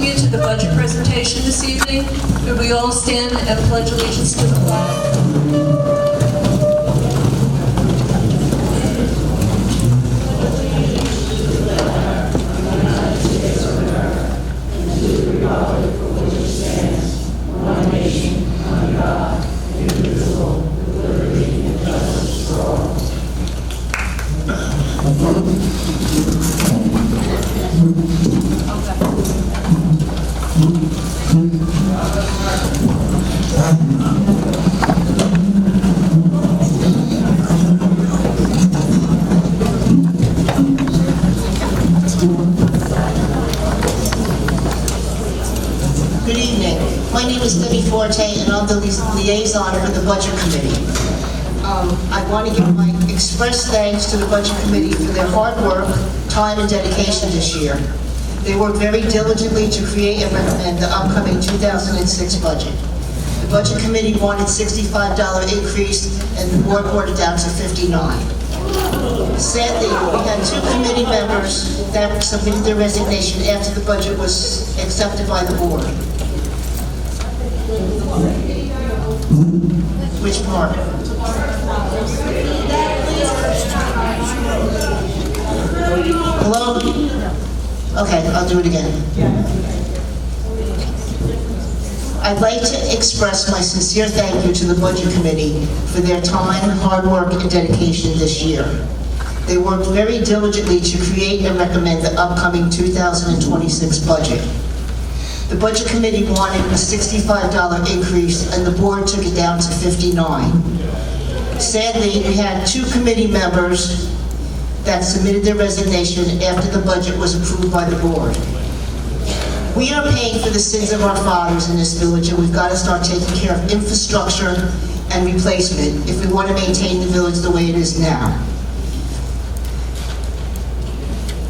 you to the budget presentation this evening. Could we all stand and pledge allegiance to the flag? Good evening. My name is Debbie Forte, and I'm the liaison for the Budget Committee. I want to give my express thanks to the Budget Committee for their hard work, time, and dedication this year. They worked very diligently to create and recommend the upcoming 2006 budget. The Budget Committee wanted $65 increase, and the board brought it down to $59. Sadly, we had two committee members that submitted their resignation after the budget was accepted by the board. Which part? Hello? Okay, I'll do it again. I'd like to express my sincere thank you to the Budget Committee for their time, hard work, and dedication this year. They worked very diligently to create and recommend the upcoming 2026 budget. The Budget Committee wanted a $65 increase, and the board took it down to $59. Sadly, we had two committee members that submitted their resignation after the budget was approved by the board. We are paying for the sins of our fathers in this village, and we've got to start taking care of infrastructure and replacement if we want to maintain the village the way it is now.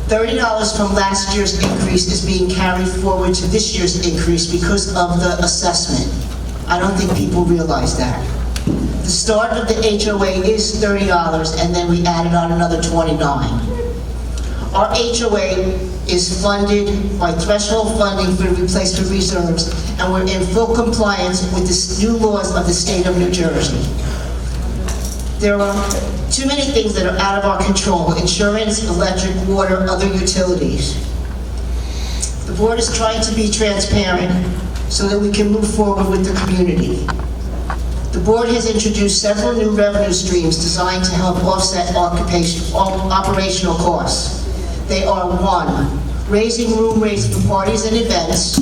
$30 from last year's increase is being carried forward to this year's increase because of the assessment. I don't think people realize that. The start of the HOA is $30, and then we added on another $29. Our HOA is funded by threshold funding for replacement reserves, and we're in full compliance with the new laws of the state of New Jersey. There are too many things that are out of our control: insurance, electric, water, other utilities. The board is trying to be transparent so that we can move forward with the community. The board has introduced several new revenue streams designed to help offset operational costs. They are: 1, raising room rates for parties and events;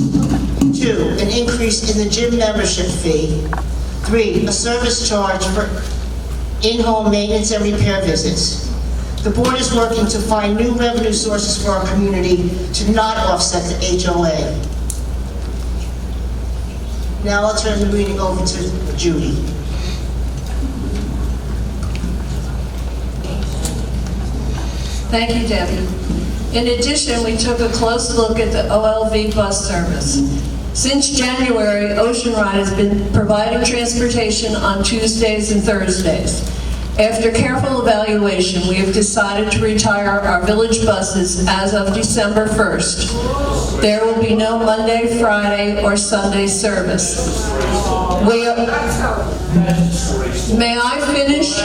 2, an increase in the gym membership fee; 3, a service charge for in-home maintenance and repair visits. The board is working to find new revenue sources for our community to not offset the HOA. Now I'll turn the meeting over to Judy. Thank you, Debbie. In addition, we took a close look at the OLV bus service. Since January, Ocean Ride has been providing transportation on Tuesdays and Thursdays. After careful evaluation, we have decided to retire our village buses as of December 1st. There will be no Monday, Friday, or Sunday service. May I finish?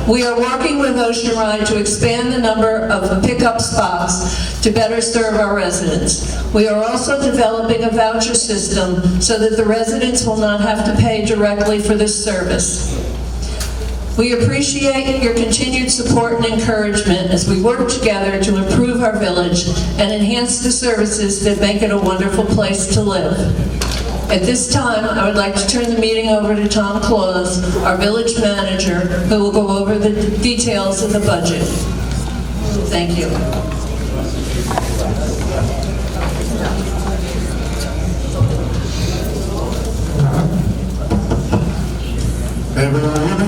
We are working with Ocean Ride to expand the number of pickup spots to better serve our residents. We are also developing a voucher system so that the residents will not have to pay directly for this service. We appreciate your continued support and encouragement as we work together to improve our village and enhance the services that make it a wonderful place to live. At this time, I would like to turn the meeting over to Tom Claus, our village manager, who will go over the details of the budget. Thank you. Everyone hear me?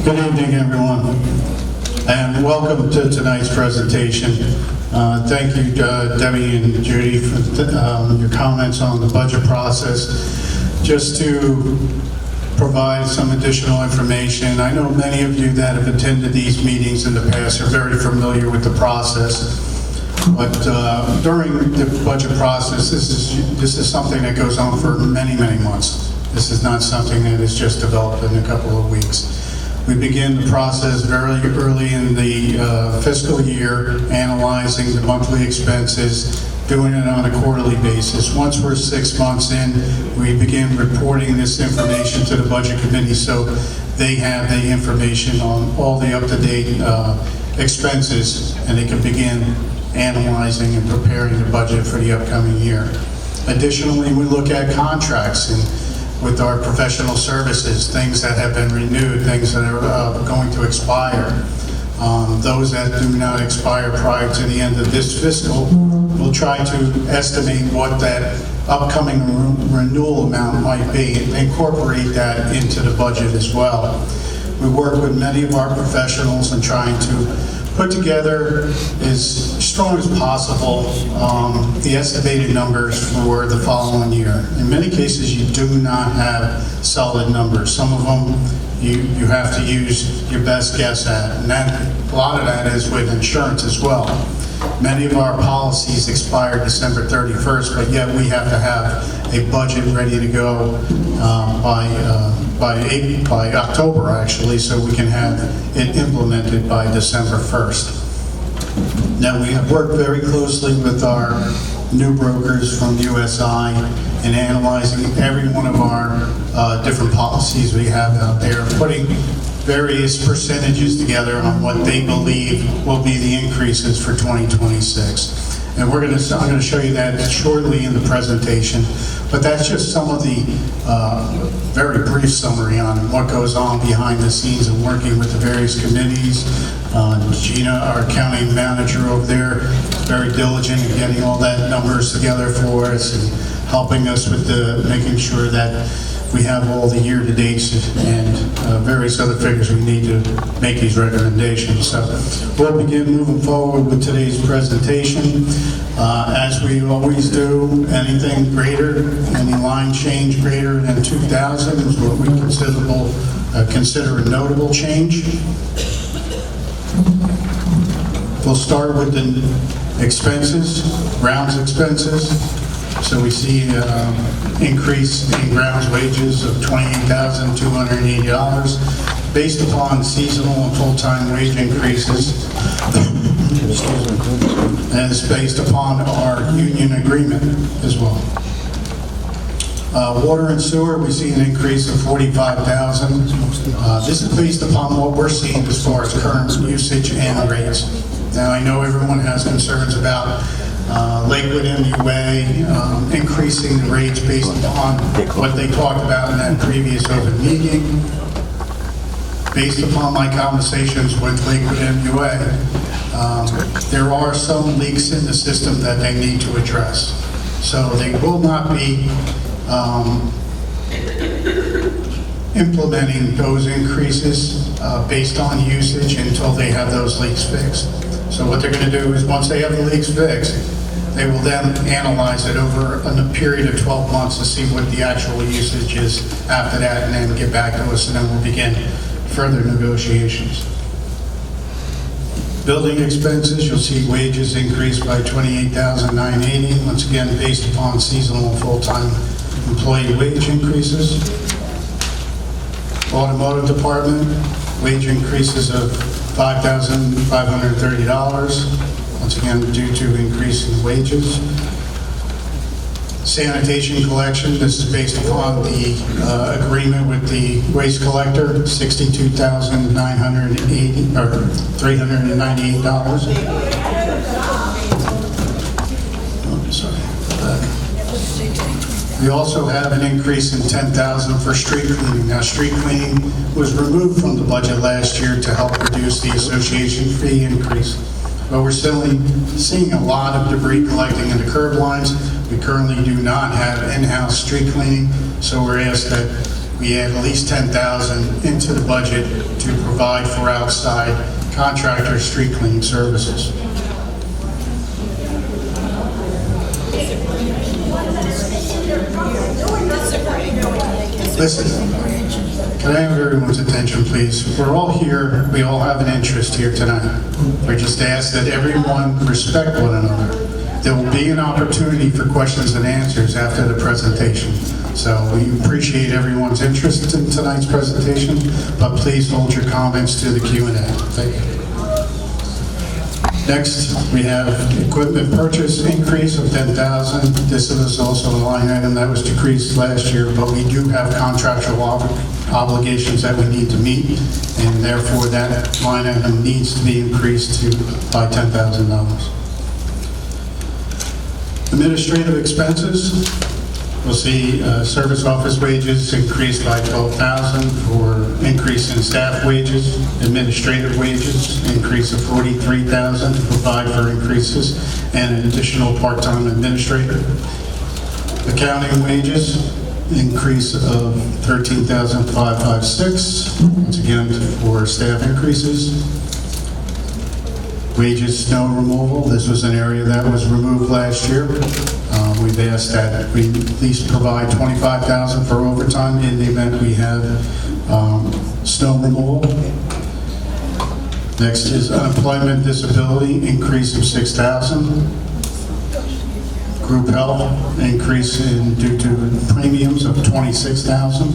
Good evening, everyone, and welcome to tonight's presentation. Thank you, Debbie and Judy, for your comments on the budget process. Just to provide some additional information. I know many of you that have attended these meetings in the past are very familiar with the process. But during the budget process, this is something that goes on for many, many months. This is not something that is just developed in a couple of weeks. We begin the process very early in the fiscal year, analyzing the monthly expenses, doing it on a quarterly basis. Once we're 6 months in, we begin reporting this information to the Budget Committee so they have the information on all the up-to-date expenses, and they can begin analyzing and preparing the budget for the upcoming year. Additionally, we look at contracts and with our professional services, things that have been renewed, things that are going to expire. Those that do not expire prior to the end of this fiscal, we'll try to estimate what that upcoming renewal amount might be and incorporate that into the budget as well. We work with many of our professionals in trying to put together as strong as possible the estimated numbers for the following year. In many cases, you do not have solid numbers. Some of them you have to use your best guess at, and a lot of that is with insurance as well. Many of our policies expire December 31st, but yet we have to have a budget ready to go by October, actually, so we can have it implemented by December 1st. Now, we have worked very closely with our new brokers from USI in analyzing every one of our different policies we have out there, putting various percentages together on what they believe will be the increases for 2026. And I'm going to show you that shortly in the presentation, but that's just some of the very brief summary on what goes on behind the scenes and working with the various committees. Gina, our accounting manager over there, is very diligent in getting all that numbers together for us and helping us with making sure that we have all the year-to-dates and various other figures we need to make these recommendations. So we'll begin moving forward with today's presentation. As we always do, anything greater, any line change greater than 2,000 is what we consider a notable change. We'll start with the expenses, grounds expenses. So we see increase in grounds wages of $28,280 based upon seasonal and full-time wage increases. And it's based upon our union agreement as well. Water and sewer, we see an increase of $45,000. This is based upon what we're seeing as far as current usage and rates. Now, I know everyone has concerns about Lakewood MUA increasing the rates based upon what they talked about in that previous open meeting. Based upon my conversations with Lakewood MUA, there are some leaks in the system that they need to address. So they will not be implementing those increases based on usage until they have those leaks fixed. So what they're going to do is once they have the leaks fixed, they will then analyze it over a period of 12 months to see what the actual usage is after that, and then get back to us, and then we'll begin further negotiations. Building expenses, you'll see wages increased by $28,980, once again based upon seasonal and full-time employee wage increases. Automotive department, wage increases of $5,530, once again due to increase in wages. Sanitation collection, this is based upon the agreement with the waste collector, $62,980 or $398. Oh, sorry. We also have an increase in $10,000 for street cleaning. Now, street cleaning was removed from the budget last year to help reduce the association fee increase. But we're still seeing a lot of debris collecting in the curb lines. We currently do not have in-house street cleaning, so we're asked that we add at least $10,000 into the budget to provide for outside contractor street cleaning services. Listen, can I have everyone's attention, please? We're all here, we all have an interest here tonight. We just ask that everyone respect one another. There will be an opportunity for questions and answers after the presentation. So we appreciate everyone's interest in tonight's presentation, but please hold your comments to the Q&A. Thank you. Next, we have equipment purchase increase of $10,000. This is also a line item that was decreased last year, but we do have contractual obligations that we need to meet, and therefore that line item needs to be increased by $10,000. Administrative expenses. We'll see service office wages increased by $12,000 for increase in staff wages, administrative wages increase of $43,000 to provide for increases, and an additional part-time administrator. Accounting wages increase of $13,556, once again for staff increases. Wages, snow removal, this was an area that was removed last year. We've asked that we at least provide $25,000 for overtime in the event we have snow removal. Next is unemployment disability, increase of $6,000. Group health, increase due to premiums of $26,000.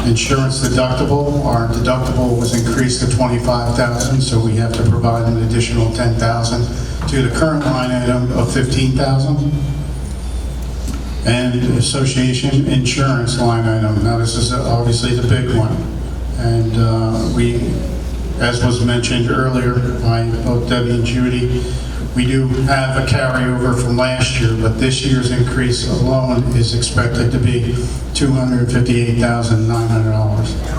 Insurance deductible, our deductible was increased to $25,000, so we have to provide an additional $10,000 to the current line item of $15,000. And association insurance line item. Now this is obviously the big one. And we, as was mentioned earlier by both Debbie and Judy, we do have a carryover from last year, but this year's increase alone is expected to be $258,900.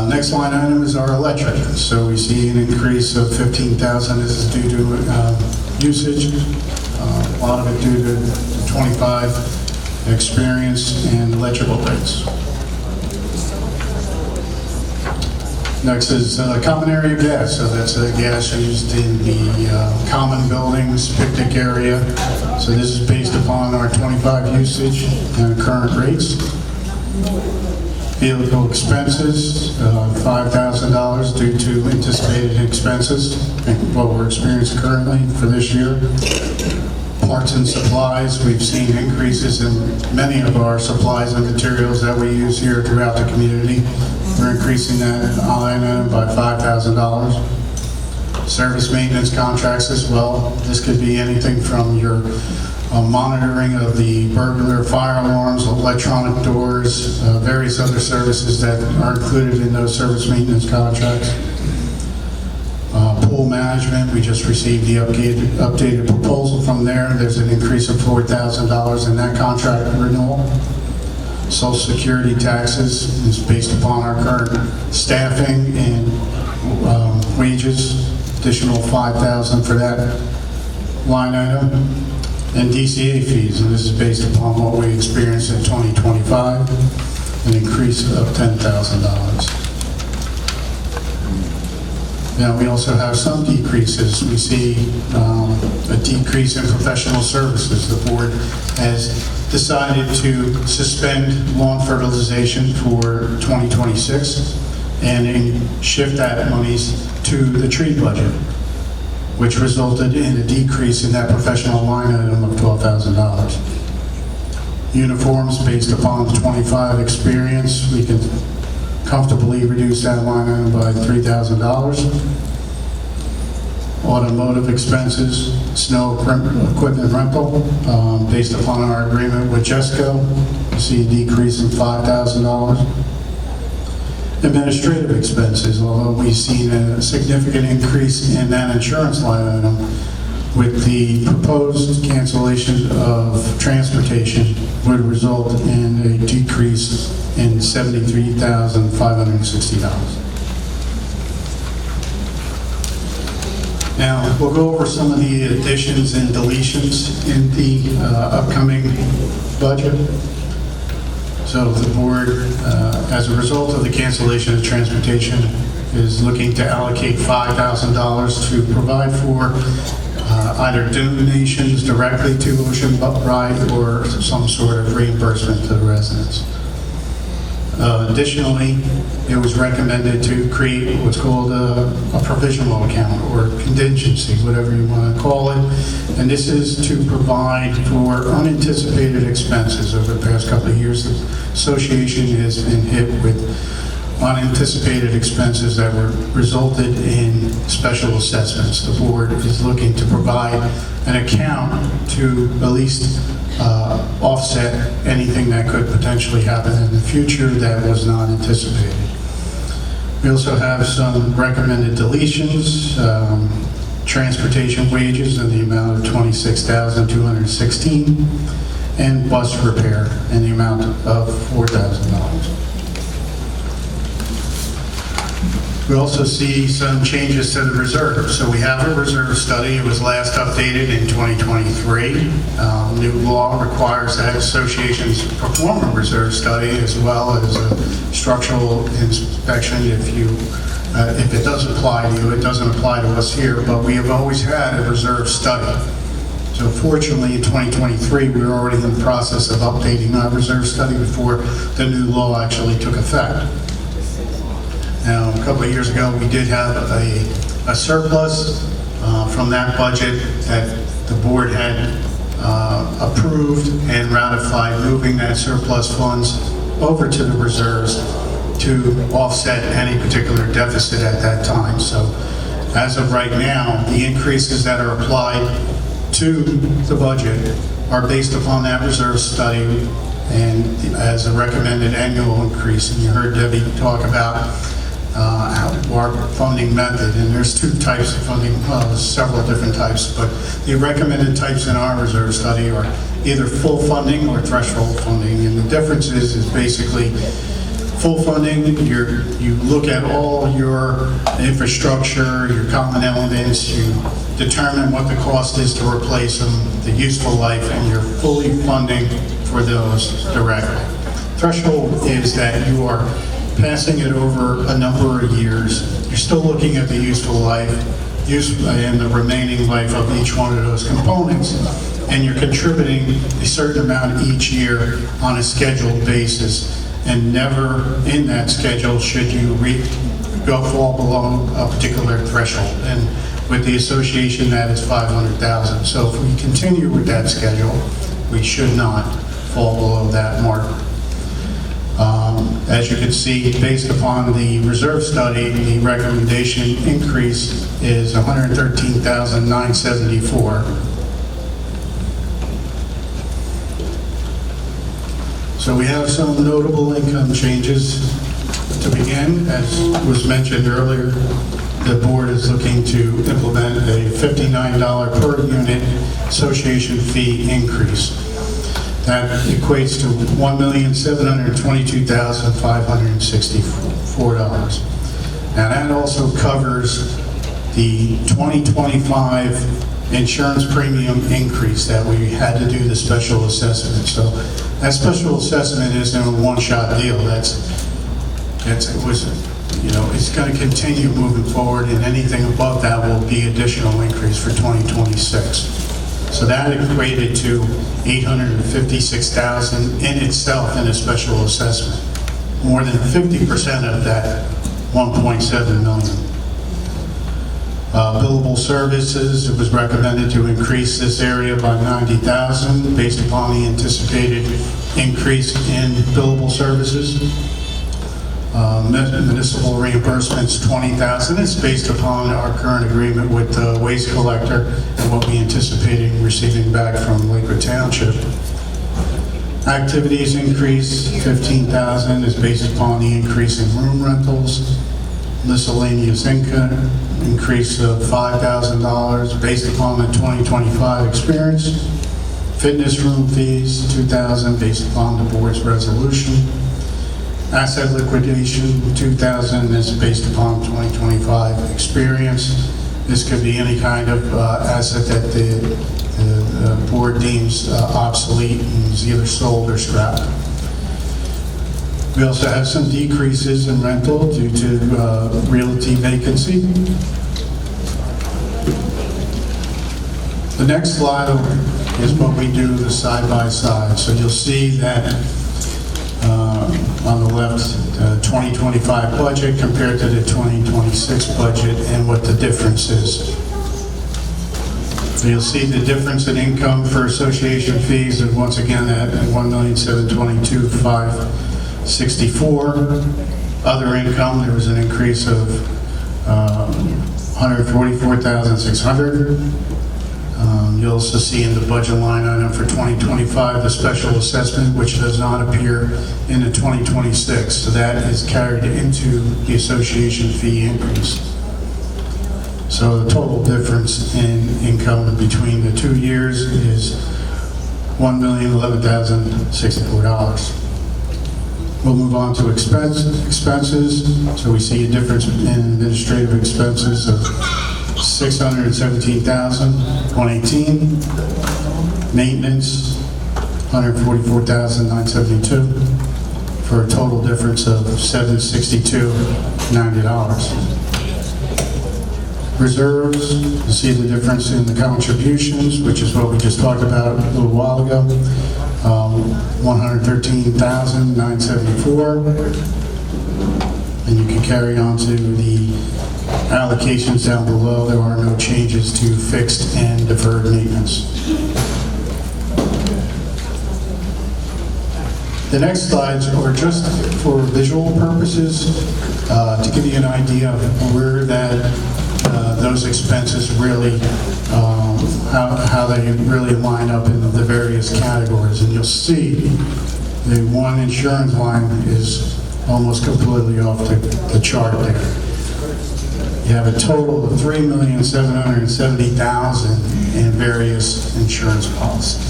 Next line item is our electric. So we see an increase of $15,000. This is due to usage. A lot of it due to 25 experience and electrical rates. Next is common area gas. So that's gas used in the common buildings, picnic area. So this is based upon our 25 usage and current rates. Vehicle expenses, $5,000 due to anticipated expenses and what we're experiencing currently for this year. Parts and supplies, we've seen increases in many of our supplies and materials that we use here throughout the community. We're increasing that line item by $5,000. Service maintenance contracts as well. This could be anything from your monitoring of the burglar, fire alarms, electronic doors, various other services that are included in those service maintenance contracts. Pool management, we just received the updated proposal from there. There's an increase of $4,000 in that contract renewal. Social Security taxes is based upon our current staffing and wages, additional $5,000 for that line item. And DCA fees, and this is based upon what we experienced in 2025, an increase of $10,000. Now we also have some decreases. We see a decrease in professional services. The board has decided to suspend lawn fertilization for 2026 and shift that monies to the tree budget, which resulted in a decrease in that professional line item of $12,000. Uniforms, based upon the 25 experience, we can comfortably reduce that line item by $3,000. Automotive expenses, snow equipment rental, based upon our agreement with Jesco, we see a decrease in $5,000. Administrative expenses, although we've seen a significant increase in that insurance line item, with the proposed cancellation of transportation would result in a decrease in $73,560. Now, we'll go over some of the additions and deletions in the upcoming budget. So the board, as a result of the cancellation of transportation, is looking to allocate $5,000 to provide for either donations directly to Ocean Ride or some sort of reimbursement to the residents. Additionally, it was recommended to create what's called a provisional account or contingency, whatever you want to call it. And this is to provide for unanticipated expenses. Over the past couple of years, the association has been hit with unanticipated expenses that were resulted in special assessments. The board is looking to provide an account to at least offset anything that could potentially happen in the future that was not anticipated. We also have some recommended deletions, transportation wages in the amount of $26,216, and bus repair in the amount of $4,000. We also see some changes to the reserve. So we have a reserve study. It was last updated in 2023. New law requires that associations perform a reserve study as well as a structural inspection. If it does apply to you, it doesn't apply to us here, but we have always had a reserve study. So fortunately, in 2023, we were already in the process of updating our reserve study before the new law actually took effect. Now, a couple of years ago, we did have a surplus from that budget that the board had approved and ratified, moving that surplus funds over to the reserves to offset any particular deficit at that time. So as of right now, the increases that are applied to the budget are based upon that reserve study and as a recommended annual increase. And you heard Debbie talk about our funding method, and there's two types of funding, well, there's several different types, but the recommended types in our reserve study are either full funding or threshold funding, and the difference is basically full funding, you look at all your infrastructure, your common elements, you determine what the cost is to replace them, the useful life, and you're fully funding for those directly. Threshold is that you are passing it over a number of years. You're still looking at the useful life and the remaining life of each one of those components, and you're contributing a certain amount each year on a scheduled basis, and never in that schedule should you fall below a particular threshold. And with the association, that is $500,000. So if we continue with that schedule, we should not fall below that mark. As you can see, based upon the reserve study, the recommendation increase is $113,974. So we have some notable income changes. To begin, as was mentioned earlier, the board is looking to implement a $59 per unit association fee increase. That equates to $1,722,564. Now that also covers the 2025 insurance premium increase that we had to do the special assessment. So that special assessment isn't a one-shot deal. It's going to continue moving forward, and anything above that will be additional increase for 2026. So that equated to $856,000 in itself in a special assessment. More than 50% of that $1.7 million. Billable services, it was recommended to increase this area by $90,000 based upon the anticipated increase in billable services. Municipal reimbursements, $20,000. It's based upon our current agreement with the waste collector and what we anticipating receiving back from Lakewood Township. Activities increase, $15,000 is based upon the increase in room rentals. Miscellaneous income increase of $5,000 based upon the 2025 experience. Fitness room fees, $2,000 based upon the board's resolution. Asset liquidation, $2,000 is based upon 2025 experience. This could be any kind of asset that the board deems obsolete and is either sold or scrapped. We also have some decreases in rental due to realty vacancy. The next slide is what we do the side by side. So you'll see that on the left, 2025 budget compared to the 2026 budget and what the difference is. So you'll see the difference in income for association fees, and once again at $1,722,564. Other income, there was an increase of $144,600. You'll also see in the budget line item for 2025 the special assessment, which does not appear in the 2026. So that is carried into the association fee increase. So the total difference in income between the 2 years is $1,011,064. We'll move on to expenses. So we see a difference in administrative expenses of $617,118. Maintenance, $144,972, for a total difference of $762,90. Reserves, you see the difference in the contributions, which is what we just talked about a little while ago. $113,974. And you can carry on to the allocations down below. There are no changes to fixed and deferred maintenance. The next slides are just for visual purposes to give you an idea of where those expenses really, how they really line up in the various categories. And you'll see the one insurance line is almost completely off the chart there. You have a total of $3,770,000 in various insurance policies.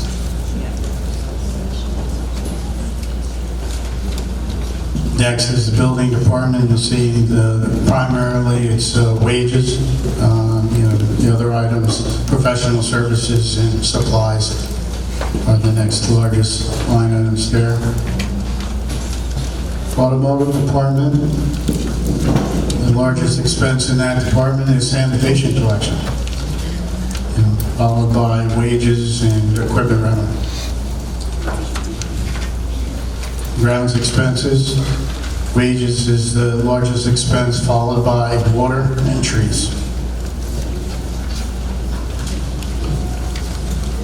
Next is the building department. You'll see primarily it's wages. The other items, professional services and supplies are the next largest line items there. Automotive department. The largest expense in that department is sanitation collection, followed by wages and equipment rental. Grounds expenses, wages is the largest expense, followed by water and trees.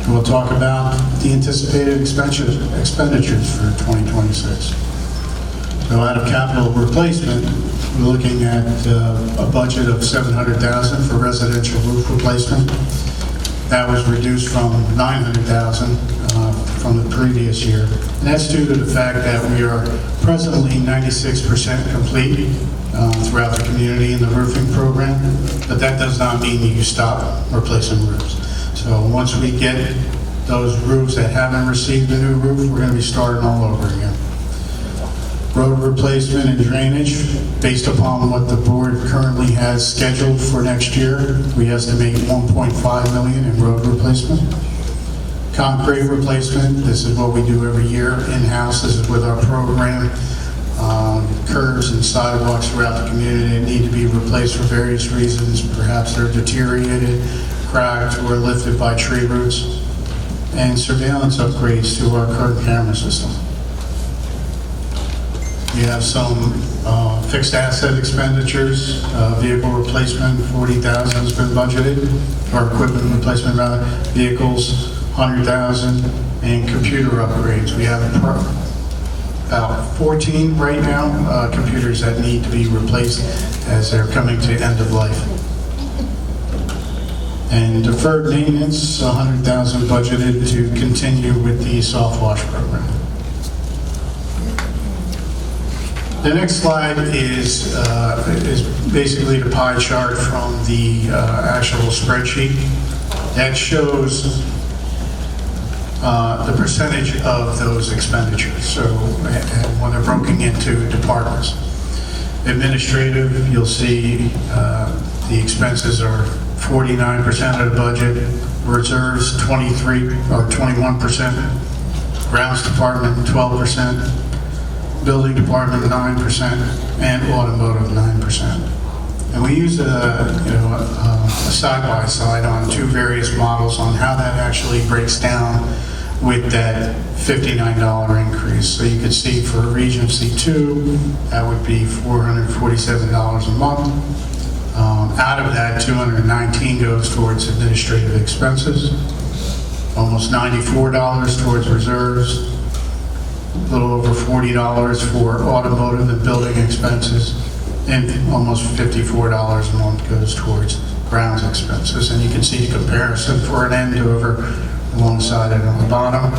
We'll talk about the anticipated expenditures for 2026. So out of capital replacement, we're looking at a budget of $700,000 for residential roof replacement. That was reduced from $900,000 from the previous year. And that's due to the fact that we are presently 96% complete throughout the community in the roofing program, but that does not mean you stop replacing roofs. So once we get those roofs that haven't received a new roof, we're going to be starting all over again. Road replacement and drainage, based upon what the board currently has scheduled for next year, we estimate $1.5 million in road replacement. Concrete replacement, this is what we do every year in-house. This is with our program. Curbs and sidewalks throughout the community that need to be replaced for various reasons. Perhaps they're deteriorated, cracked, or lifted by tree roots. And surveillance upgrades to our current camera system. We have some fixed asset expenditures, vehicle replacement, $40,000 has been budgeted, or equipment replacement rather, vehicles, $100,000, and computer upgrades. We have about 14 right now, computers that need to be replaced as they're coming to end of life. And deferred maintenance, $100,000 budgeted to continue with the soft wash program. The next slide is basically the pie chart from the actual spreadsheet. That shows the percentage of those expenditures, so when they're broken into departments. Administrative, you'll see the expenses are 49% of the budget, reserves 23 or 21%, grounds department 12%, building department 9%, and automotive 9%. And we use a side-by-side on two various models on how that actually breaks down with that $59 increase. So you could see for Regency 2, that would be $447 a month. Out of that, $219 goes towards administrative expenses, almost $94 towards reserves, a little over $40 for automotive and building expenses, and almost $54 a month goes towards grounds expenses. And you can see the comparison for an end over alongside it on the bottom.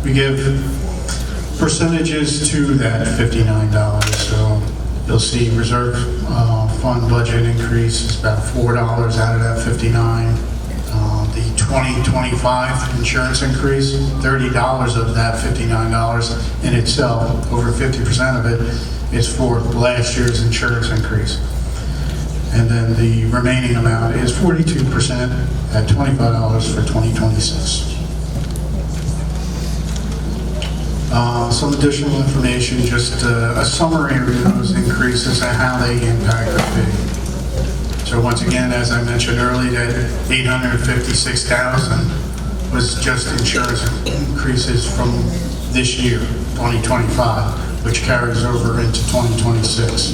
We give percentages to that $59. So you'll see reserve fund budget increase is about $4 out of that 59. The 2025 insurance increase, $30 of that $59 in itself, over 50% of it is for last year's insurance increase. And then the remaining amount is 42% at $25 for 2026. Some additional information, just a summary of those increases and how they impact the fee. So once again, as I mentioned earlier, that $856,000 was just insurance increases from this year, 2025, which carries over into 2026.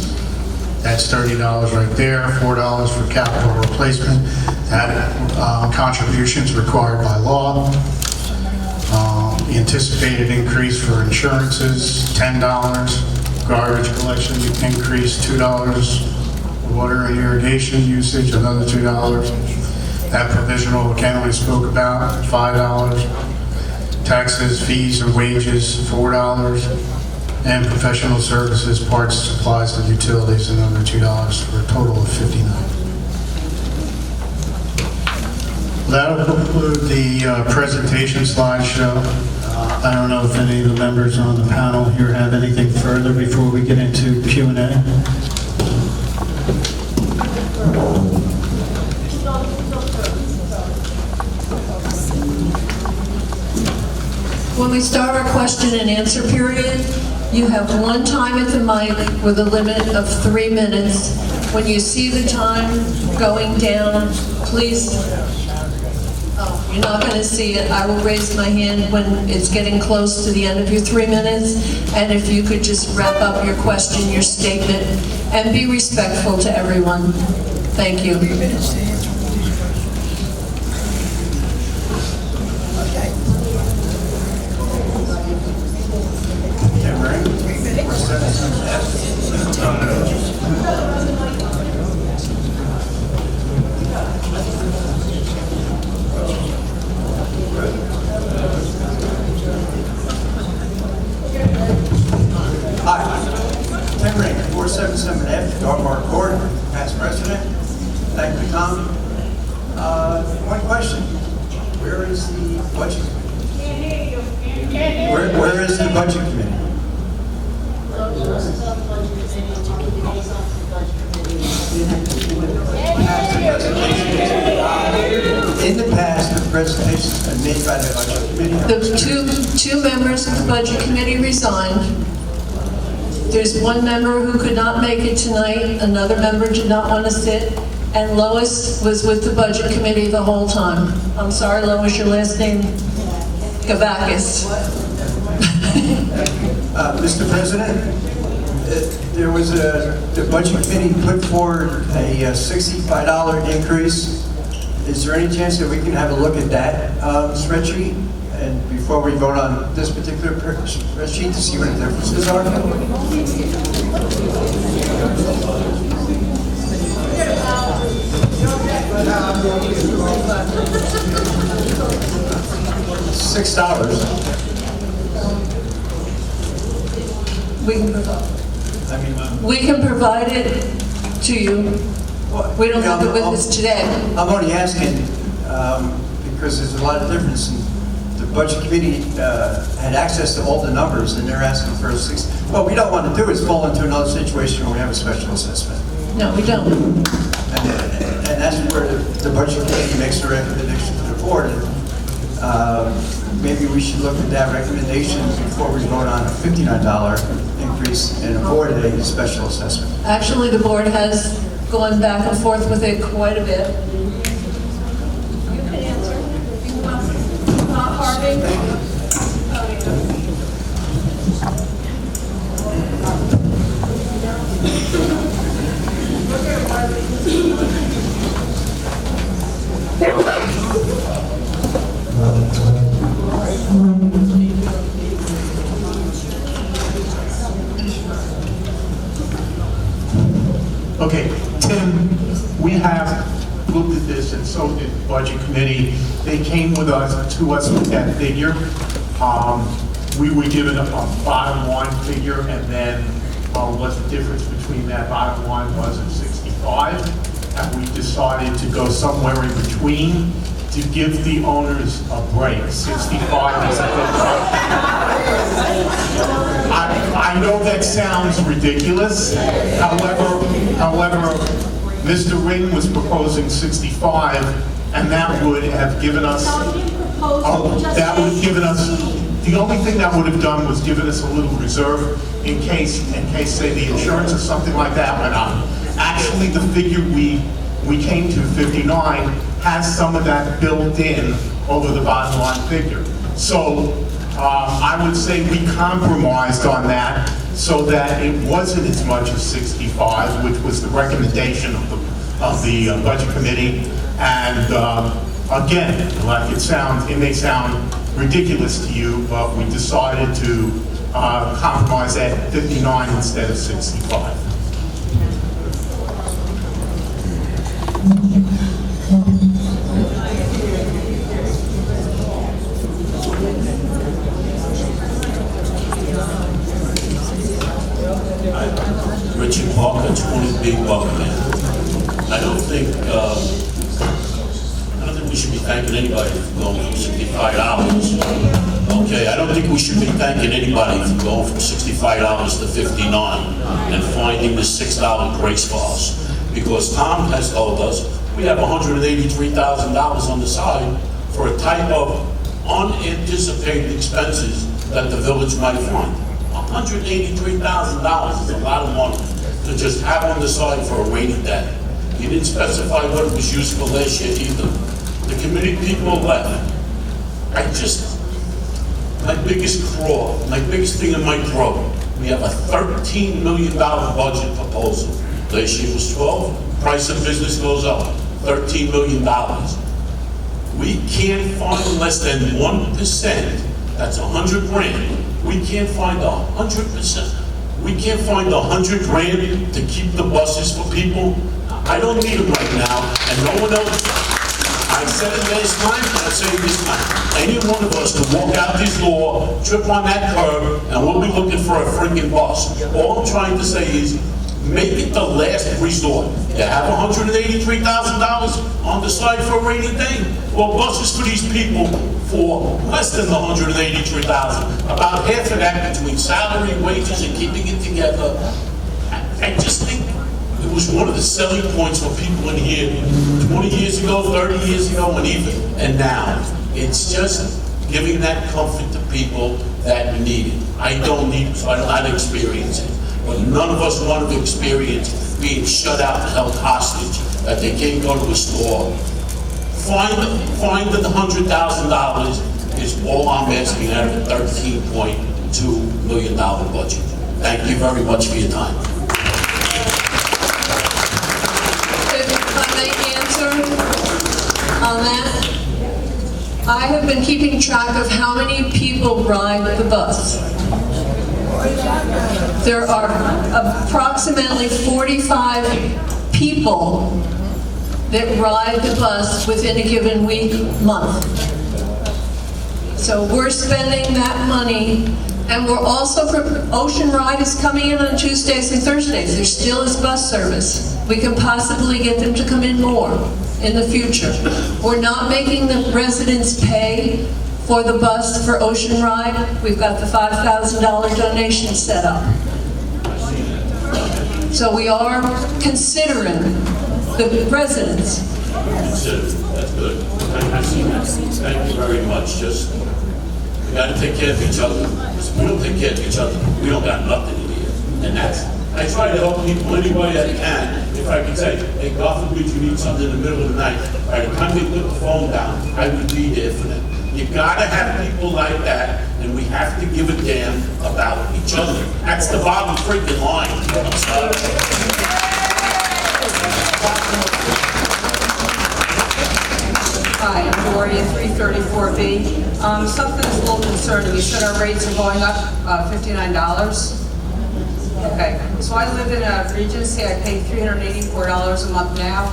That's $30 right there, $4 for capital replacement. That contributions required by law. The anticipated increase for insurances, $10. Garbage collection increase, $2. Water and irrigation usage, another $2. That provisional account we spoke about, $5. Taxes, fees, and wages, $4. And professional services, parts, supplies, and utilities, another $2 for a total of $59. That'll conclude the presentation slideshow. I don't know if any of the members on the panel here have anything further before we get into Q&A. When we start our question and answer period, you have one time at the mic with a limit of 3 minutes. When you see the time going down, please, you're not going to see it. I will raise my hand when it's getting close to the end of your 3 minutes. And if you could just wrap up your question, your statement, and be respectful to everyone. Thank you. Hi, Tim Ring, 477F, Dartmouth Court, past president. Thank you, Tom. One question. Where is the budget committee? Where is the budget committee? In the past, the presentation has been made by the budget committee. The two members of the budget committee resigned. There's one member who could not make it tonight, another member did not want to sit, and Lois was with the budget committee the whole time. I'm sorry, Lois, your last name? Gavakis. Mr. President, the budget committee put forward a $65 increase. Is there any chance that we can have a look at that spreadsheet? And before we vote on this particular spreadsheet to see what the differences are? $6. We can provide it to you. We don't have it with us today. I'm only asking because there's a lot of difference. The budget committee had access to all the numbers, and they're asking for a 6. What we don't want to do is fall into another situation where we have a special assessment. No, we don't. And that's where the budget committee makes a recommendation to the board. Maybe we should look at that recommendation before we vote on a $59 increase and avoid a special assessment. Actually, the board has gone back and forth with it quite a bit. You can answer. You want Harvey? Okay, Tim, we have looked at this, and so did the Budget Committee. They came to us with that figure. We were given a bottom line figure, and then what the difference between that bottom line was at 65. And we decided to go somewhere in between to give the owners a break. 65 is a good price. I know that sounds ridiculous. However, Mr. Ring was proposing 65, and that would have given us, the only thing that would have done was given us a little reserve in case, say, the insurance or something like that went up. Actually, the figure we came to, 59, has some of that built in over the bottom line figure. So I would say we compromised on that so that it wasn't as much as 65, which was the recommendation of the Budget Committee. And again, like it may sound ridiculous to you, but we decided to compromise at 59 instead of 65. Richard Parker, 20 Big Buckman. I don't think we should be thanking anybody for going from $65. Okay, I don't think we should be thanking anybody for going from $65 to 59 and finding the $6 grace for us. Because Tom has told us we have $183,000 on the side for a type of unanticipated expenses that the village might find. $183,000 is a lot of money to just have on the side for a rainy day. You didn't specify what it was used for last year either. The committee people left. My biggest thing in my throat, we have a $13 million budget proposal. Last year was 12, price of business goes up, $13 million. We can't find less than 1%, that's 100 grand. We can't find 100%. We can't find 100 grand to keep the buses for people. I don't need them right now, and no one else. I said it last time, and I say it this time. Any one of us can walk out this door, trip on that curb, and we'll be looking for a freaking bus. All I'm trying to say is, make it the last resort. You have $183,000 on the side for a rainy day. Well, buses for these people for less than the $183,000. About half of that between salary, wages, and keeping it together. I just think it was one of the selling points for people in here 20 years ago, 30 years ago, and now. It's just giving that comfort to people that need it. I don't need it, so I don't have to experience it. But none of us want to experience being shut out and held hostage, that they can't go to a store. Find the $100,000 is all I'm asking out of a $13.2 million budget. Thank you very much for your time. If I may answer on that, I have been keeping track of how many people ride the bus. There are approximately 45 people that ride the bus within a given week, month. So we're spending that money, and we're also, Ocean Ride is coming in on Tuesdays and Thursdays. There still is bus service. We can possibly get them to come in more in the future. We're not making the residents pay for the bus for Ocean Ride. We've got the $5,000 donation set up. So we are considering the residents. That's good. Thank you very much. Just, we got to take care of each other. If we don't take care of each other, we don't got nothing in here. And I try to help people any way I can. if I could say, hey, God forbid you need something in the middle of the night, by the time they put the phone down, I would be there for them. You gotta have people like that, and we have to give a damn about each other. That's the bottom freaking line. Hi, I'm Gloria, 334B. Something that's a little concerning. You said our rates are going up $59. Okay, so I live in a Regency. I pay $384 a month now.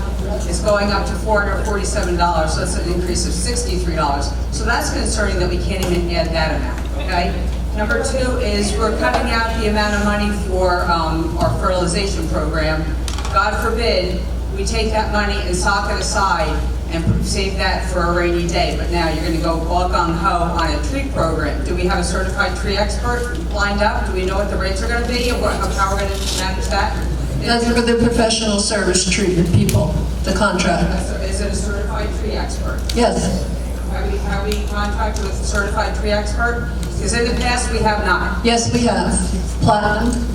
It's going up to $447, so that's an increase of $63. So that's concerning that we can't even add that amount, okay? Number two is we're cutting out the amount of money for our fertilization program. God forbid, we take that money and sock it aside and save that for a rainy day, but now you're gonna go all gung-ho on a tree program. Do we have a certified tree expert lined up? Do we know what the rates are gonna be, and how we're gonna manage that? That's for the professional service treated people, the contract. Is it a certified tree expert? Yes, Have we contracted with a certified tree expert? Because in the past, we have not. yes, we have. Platinum.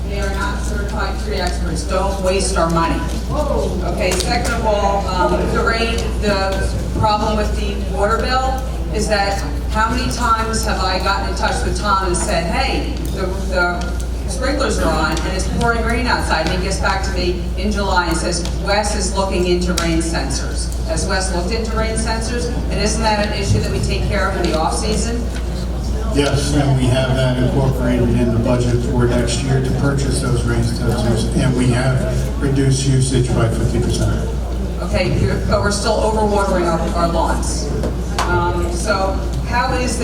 They are not certified tree experts. Don't waste our money. Okay, second of all, the problem with the water bill is that how many times have I gotten in touch with Tom and said, hey, the sprinklers are on and it's pouring rain outside, and he gets back to me in July and says, Wes is looking into rain sensors. Has Wes looked into rain sensors? And isn't that an issue that we take care of in the off-season? Yes, and we have that incorporated in the budget for next year to purchase those rain sensors, and we have reduced usage by 50%. Okay, but we're still overwatering our lawns. So how is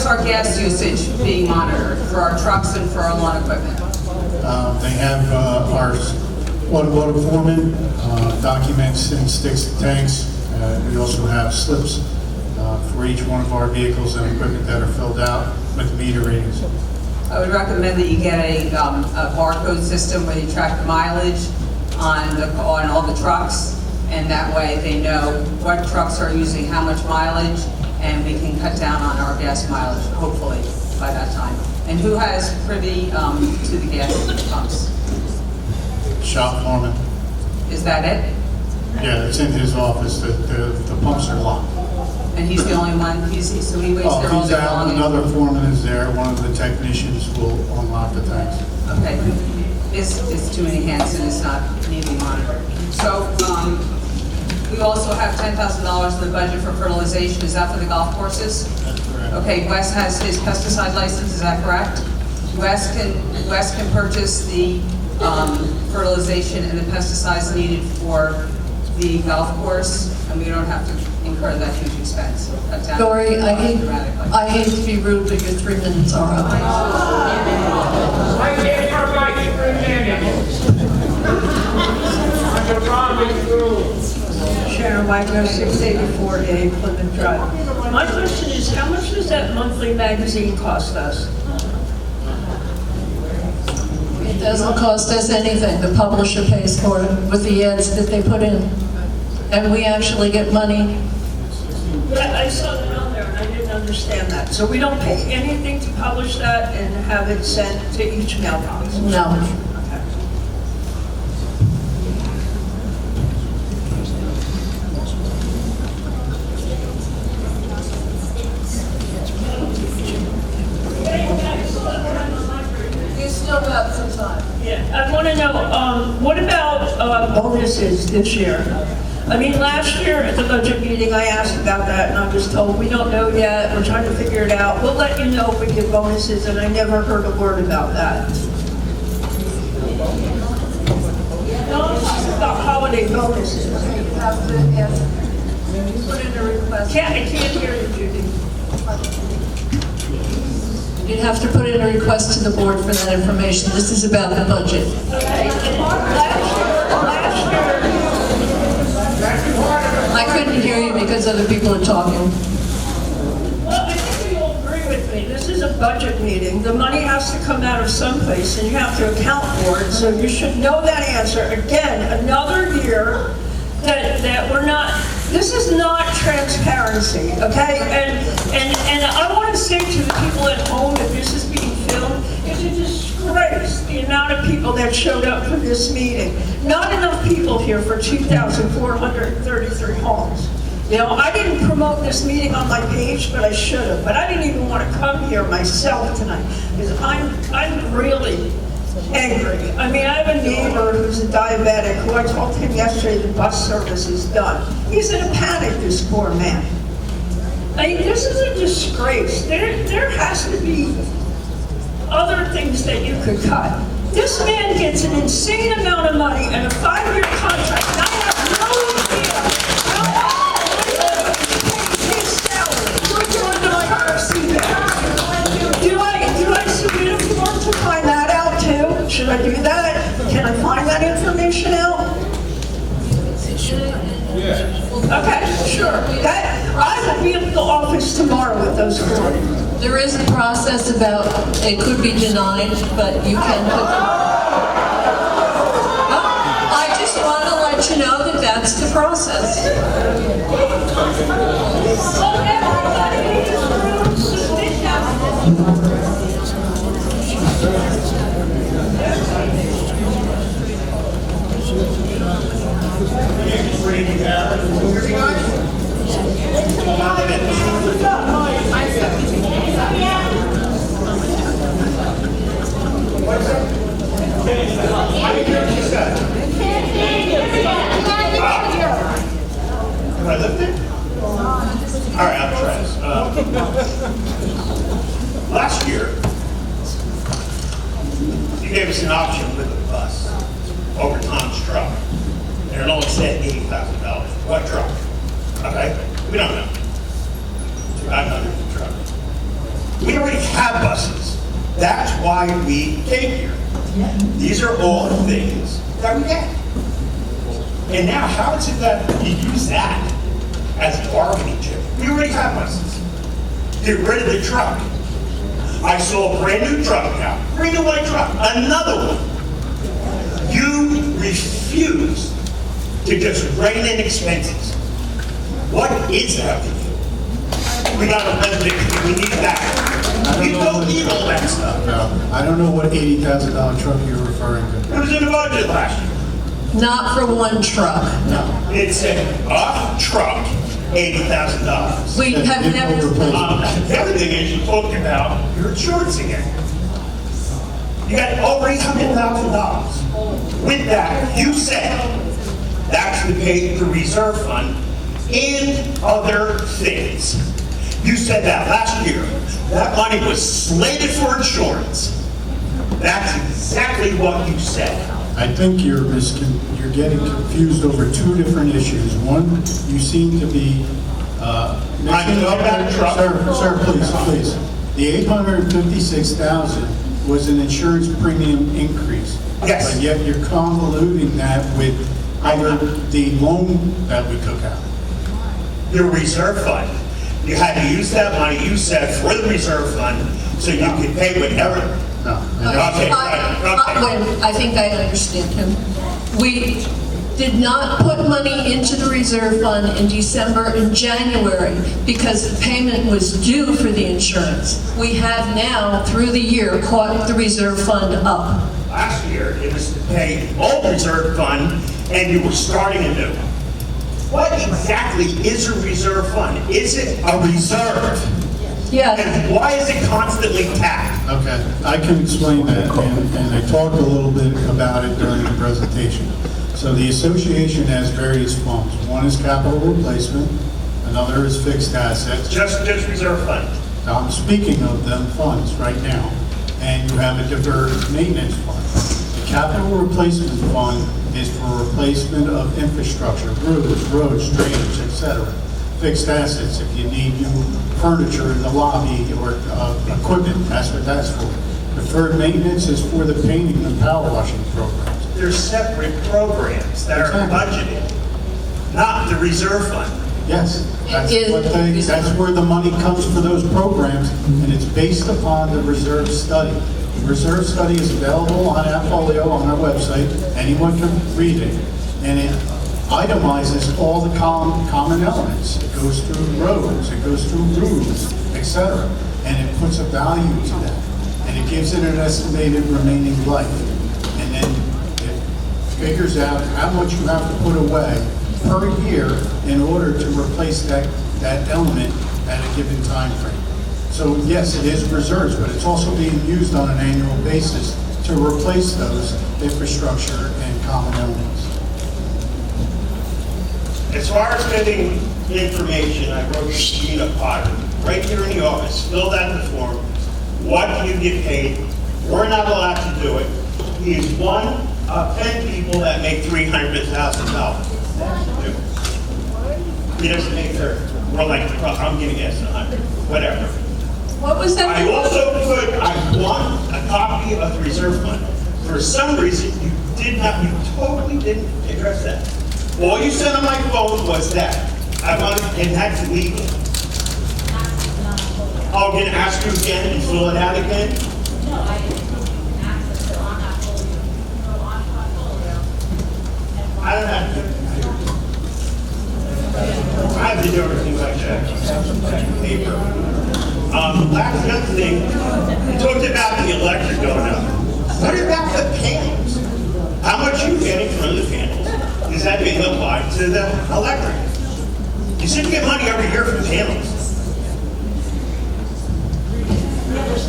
our gas usage being monitored for our trucks and for our lawn equipment? They have our automotive foreman documents and sticks to tanks. We also have slips for each one of our vehicles and equipment that are filled out with meter readings. I would recommend that you get a barcode system where you track the mileage on all the trucks, and that way they know what trucks are using how much mileage, and we can cut down on our gas mileage, hopefully, by that time. And who has privy to the gas pumps? Shop foreman. Is that it? Yeah, it's in his office. The pumps are locked. And he's the only one, so he waits Oh, there all he's day out, long? another foreman is there, one of the technicians will unlock the tanks. Okay, it's too many hands and it's not neatly monitored. So, we also have $10,000 in the budget for fertilization. Is that for the golf courses? That's correct. Okay, Wes has his pesticide license, is that correct? Wes can purchase the fertilization and the pesticides needed for the golf course, and we don't have to incur that huge expense. Cut down Dory, dramatically. I hate to be rude, but your 3 minutes are up. I gave her my 3 minutes. I'm the Robin Rule. Sharon Wagner, 684A Plymouth Drive. My question is, how much does that monthly magazine cost us? It doesn't cost us anything. The publisher pays for it with the ads that they put in. And we actually get money. I saw that on there and I didn't understand that. So we don't pay anything to publish that and have it sent to each mailbox? No. Okay. You still got some time. Yeah, I want to know, what about bonuses this year? I mean, last year at the budget meeting, I asked about that, and I was told, we don't know yet, we're trying to figure it out. We'll let you know if we get bonuses, and I never heard a word about that. No, I'm talking about holiday bonuses. You have to ask, put in a request. I can't hear you, Judy. You'd have to put in a request to the board for that information. This is about the budget. Okay, and last year, I couldn't hear you because other people are talking. well, I think you all agree with me. This is a budget meeting. The money has to come out of someplace, and you have to account for it. So you should know that answer. Again, another year that we're not. This is not transparency, okay? And I want to say to the people at home, if this is being filmed, it's a disgrace disgrace, the amount of people that showed up for this meeting. Not enough people here for 2,433 homes. You know, I didn't promote this meeting on my page, but I should have. But I didn't even want to come here myself tonight, because I'm really angry. I mean, I have a neighbor who's a diabetic, who I told him yesterday the bus service is done. He's in a panic, this poor man. I mean, this is a disgrace. There has to be other things that you could cut. This man gets an insane amount of money and a 5-year contract, and I have no idea how his salary. We're doing the perks he gets. Do I submit a form to find that out too? Should I do that? Can I find that information out? Okay, sure. I will be at the office tomorrow with those forms. There is a process about, it could be denied, but you can put them. I just want to let you know that that's the process. So everybody in this room submit that Can I lift it? All right, I'll try this. Last year, you gave us an option with a bus over Tom's truck. And it only said $80,000. What truck? Okay? We don't know. $500 truck. We already have buses. That's why we came here. These are all the things that we get. And now, how is it that you use that as a bargaining chip? We already have buses. Get rid of the truck. I saw a brand new truck now. Brand new white truck. Another one. You refuse to just rein in expenses. What is that? We got a Olympic, we need that. We don't need all that stuff. I don't know what $80,000 truck you're referring to. It was in the budget last year. Not for one truck. It said, a truck, $80,000. We have never, The other thing is you talked about your insurance again. You got over $800,000. With that, you said that's to pay the reserve fund and other things. You said that last year. That money was slated for insurance. That's exactly what you said. I think you're getting confused over two different issues. One, you seem to be mixing up. Sir, please. The $856,000 was an insurance premium increase. Yes. But yet you're convoluting that with either the loan that we took out. Your reserve fund. You had to use that money you said for the reserve fund so you could pay whatever. No. Okay. I think I understand him. We did not put money into the reserve fund in December and January because the payment was due for the insurance. We have now, through the year, caught the reserve fund up. Last year, it was to pay the old reserve fund and you were starting anew. What exactly is a reserve fund? Is it a reserve? Yes. And why is it constantly tapped? Okay, I can explain that, and I talked a little bit about it during the presentation. So the association has various funds. One is capital replacement, another is fixed assets. Just reserve fund. Now, I'm speaking of them funds right now, and you have a deferred maintenance fund. The capital replacement fund is for replacement of infrastructure, roads, drainage, etc. Fixed assets, if you need new furniture in the lobby or equipment, that's what that's for. Deferred maintenance is for the painting and power washing programs. They're separate programs that are budgeted, not the reserve fund. Yes, that's It is- that's where the money comes for those programs, and it's based upon the reserve study. The reserve study is available on Appfolio on our website. Anyone can read it, and it itemizes all the common elements. It goes through roads, it goes through roofs, etc., and it puts a value to that. And It gives it an estimated remaining life, and then it figures out how much you have to put away per year in order to replace that element at a given time frame. So yes, it is reserves, but it's also being used on an annual basis to replace those infrastructure and common elements. As far as getting information, I wrote to Gina Potter, right here in the office, filled out the form. What do you get paid? We're not allowed to do it. He is one of 10 people that make $300,000. He doesn't make 30. We're like, I'm giving us 100, whatever. What was that? I want a copy of the reserve fund. For some reason, you totally didn't address that. All you said on my phone was that. And that's legal. Oh, I'm gonna ask you again and fill it out again? No, I didn't access it on that portfolio. I don't have to. I have to do everything like that. Paper. Last another thing, you talked about the electric going up. What about the panels? How much you getting from the panels? Is that being applied to the electric? You should get money every year for panels.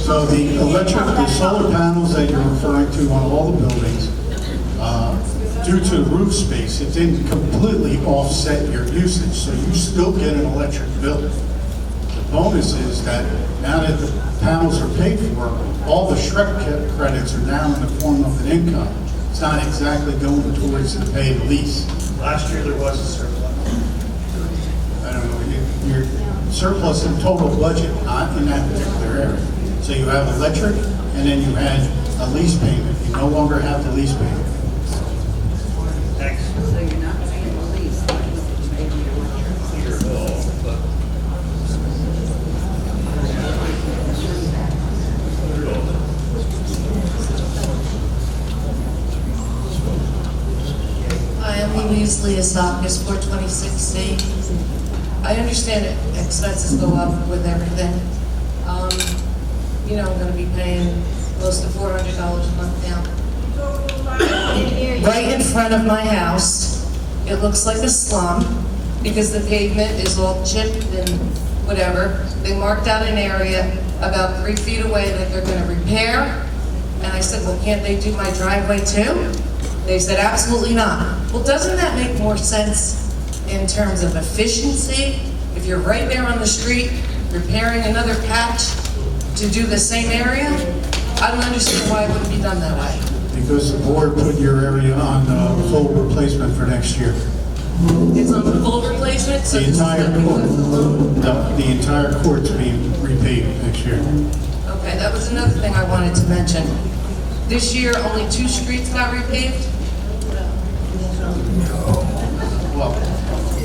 So the solar panels that you're referring to on all the buildings, due to roof space, it didn't completely offset your usage, so you still get an electric bill. The bonus is that now that the panels are paid for, all the SHREC credits are now in the form of an income. It's not exactly going towards the paid lease. Last year there was a surplus. I don't know, your surplus in total budget, not in that particular area. So you have electric, and then you had a lease payment. You no longer have the lease payment. Thanks. So you're not paying the lease, you're paying the electric. Hi, I'm Louise Leosakis, 426C. I understand that expenses go up with everything. I'm gonna be paying close to $400 a month now. Right in front of my house, it looks like a slum because the pavement is all chipped and whatever. They marked out an area about 3 feet away that they're gonna repair. And I said, well, can't they do my driveway too? They said, absolutely not. Well, doesn't that make more sense in terms of efficiency? If you're right there on the street, repairing another patch to do the same area? I don't understand why it wouldn't be done that way. Because the board put your area on full replacement for next year. It's on the full replacement, so The this is entire gonna be court, one- the entire court's being repaid next year. Okay, that was another thing I wanted to mention. This year, only 2 streets got repaved. Well,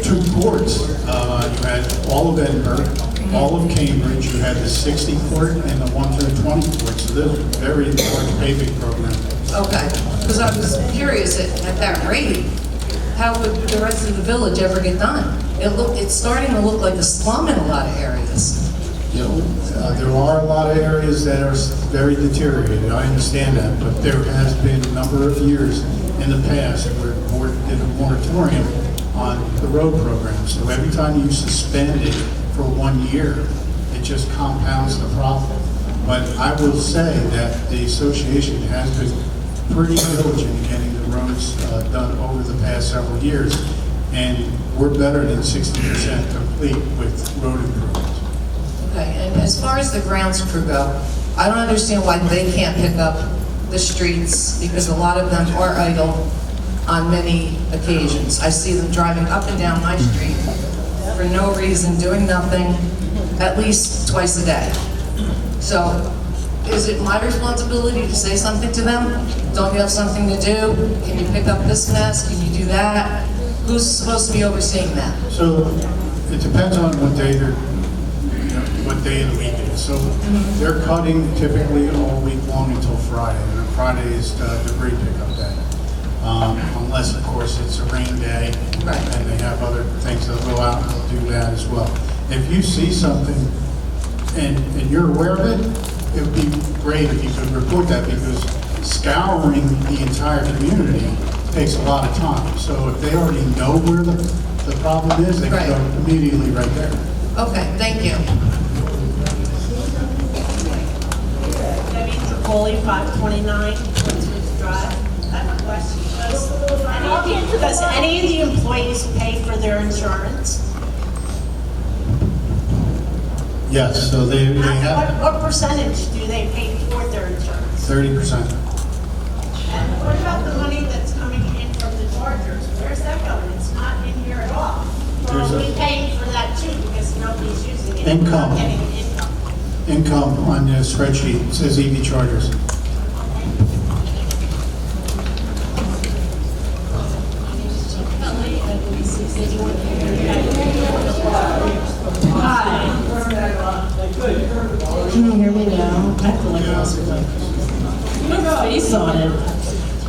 2 courts, you had all of Edinburgh, all of Cambridge, you had the 60 court and the 1 through 20 court, so this is a very large paving program. Okay, because I was curious, at that rate, how would the rest of the village ever get done? It's starting to look like a slum in a lot of areas. There are a lot of areas that are very deteriorated, I understand that, but there has been a number of years in the past where the board did a moratorium on the road program. So every time you suspend it for 1 year, it just compounds the problem. But I will say that the association has been pretty diligent in getting the roads done over the past several years, and we're better than 60% complete with road improvements. Okay, and as far as the grounds crew go, I don't understand why they can't pick up the streets, because a lot of them are idle on many occasions. I see them driving up and down my street for no reason, doing nothing, at least twice a day. So, is it my responsibility to say something to them? Don't you have something to do? Can you pick up this mess? Can you do that? Who's supposed to be overseeing that? So it depends on what day what day of the week it is. So they're cutting typically all week long until Friday, and Friday is the debris pickup day. Unless, of course, it's a rain day, Right. and they have other things that go out and they'll do that as well. If you see something and you're aware of it, it would be great if you could report that, because scouring the entire community takes a lot of time. So if they already know where the problem is, they can go immediately right there. Okay, thank you. Debbie Tripoli, 529 Woodswoods Drive. I have a question. Does any of the employees pay for their insurance? Yes, so they have What percentage do they pay for their insurance? 30%. And what about the money that's coming in from the Chargers? Where's that going? It's not in here at all. There's Well, a- we paying for that too because nobody's using it. Income. We're not getting income. Income on the spreadsheet, it says EV chargers. Can you hear me now? I feel like I lost my face on it.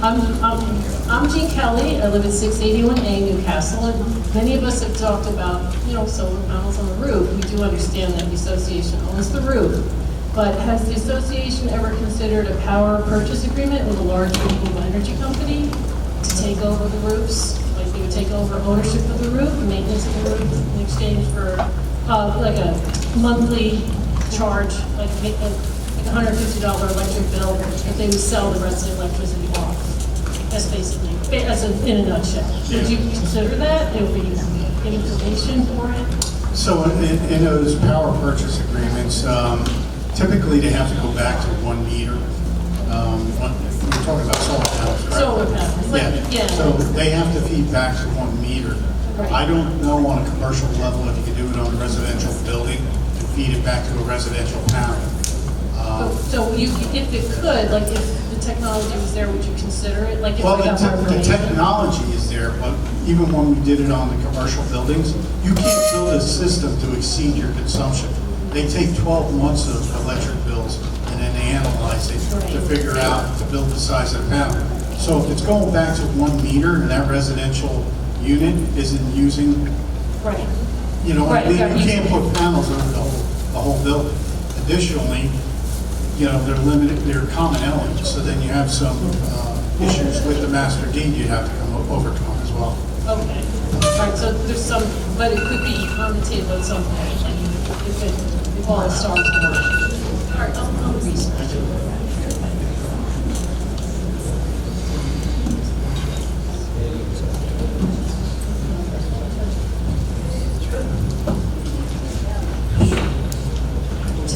I'm Jean Kelly. I live at 681A Newcastle, and many of us have talked about, solar panels on the roof. We do understand that the association owns the roof, but has the association ever considered a power purchase agreement with a large renewable energy company to take over the roofs? Like they would take over ownership of the roof, maintenance of the roof, in exchange for like a monthly charge, like a $150 electric bill, if they would sell the rest of the electricity off. That's basically, in a nutshell. Would you consider that? It would be information for it? So in those power purchase agreements, typically they have to go back to 1 meter. We're talking about solar panels, correct? Solar panels, yeah. So they have to feed back to 1 meter. Right. I don't know on a commercial level if you can do it on a residential building and feed it back to a residential panel. So if it could, like if the technology was there, would you consider it? Like if Well, we got more the information? technology is there, but even when we did it on the commercial buildings, you can't build a system to exceed your consumption. They take 12 months of electric bills and then they analyze it to figure out to build the size of the panel. So if it's going back to 1 meter and that residential unit isn't using, Right. you know, Right, you exactly. can't put panels over the whole building. Additionally, they're limited, they're common elements, so then you have some issues with the master deed you'd have to overcome as well. Okay. All right, so there's some, but it could be on the table at some point, like if all stars work. All right, I'll research it.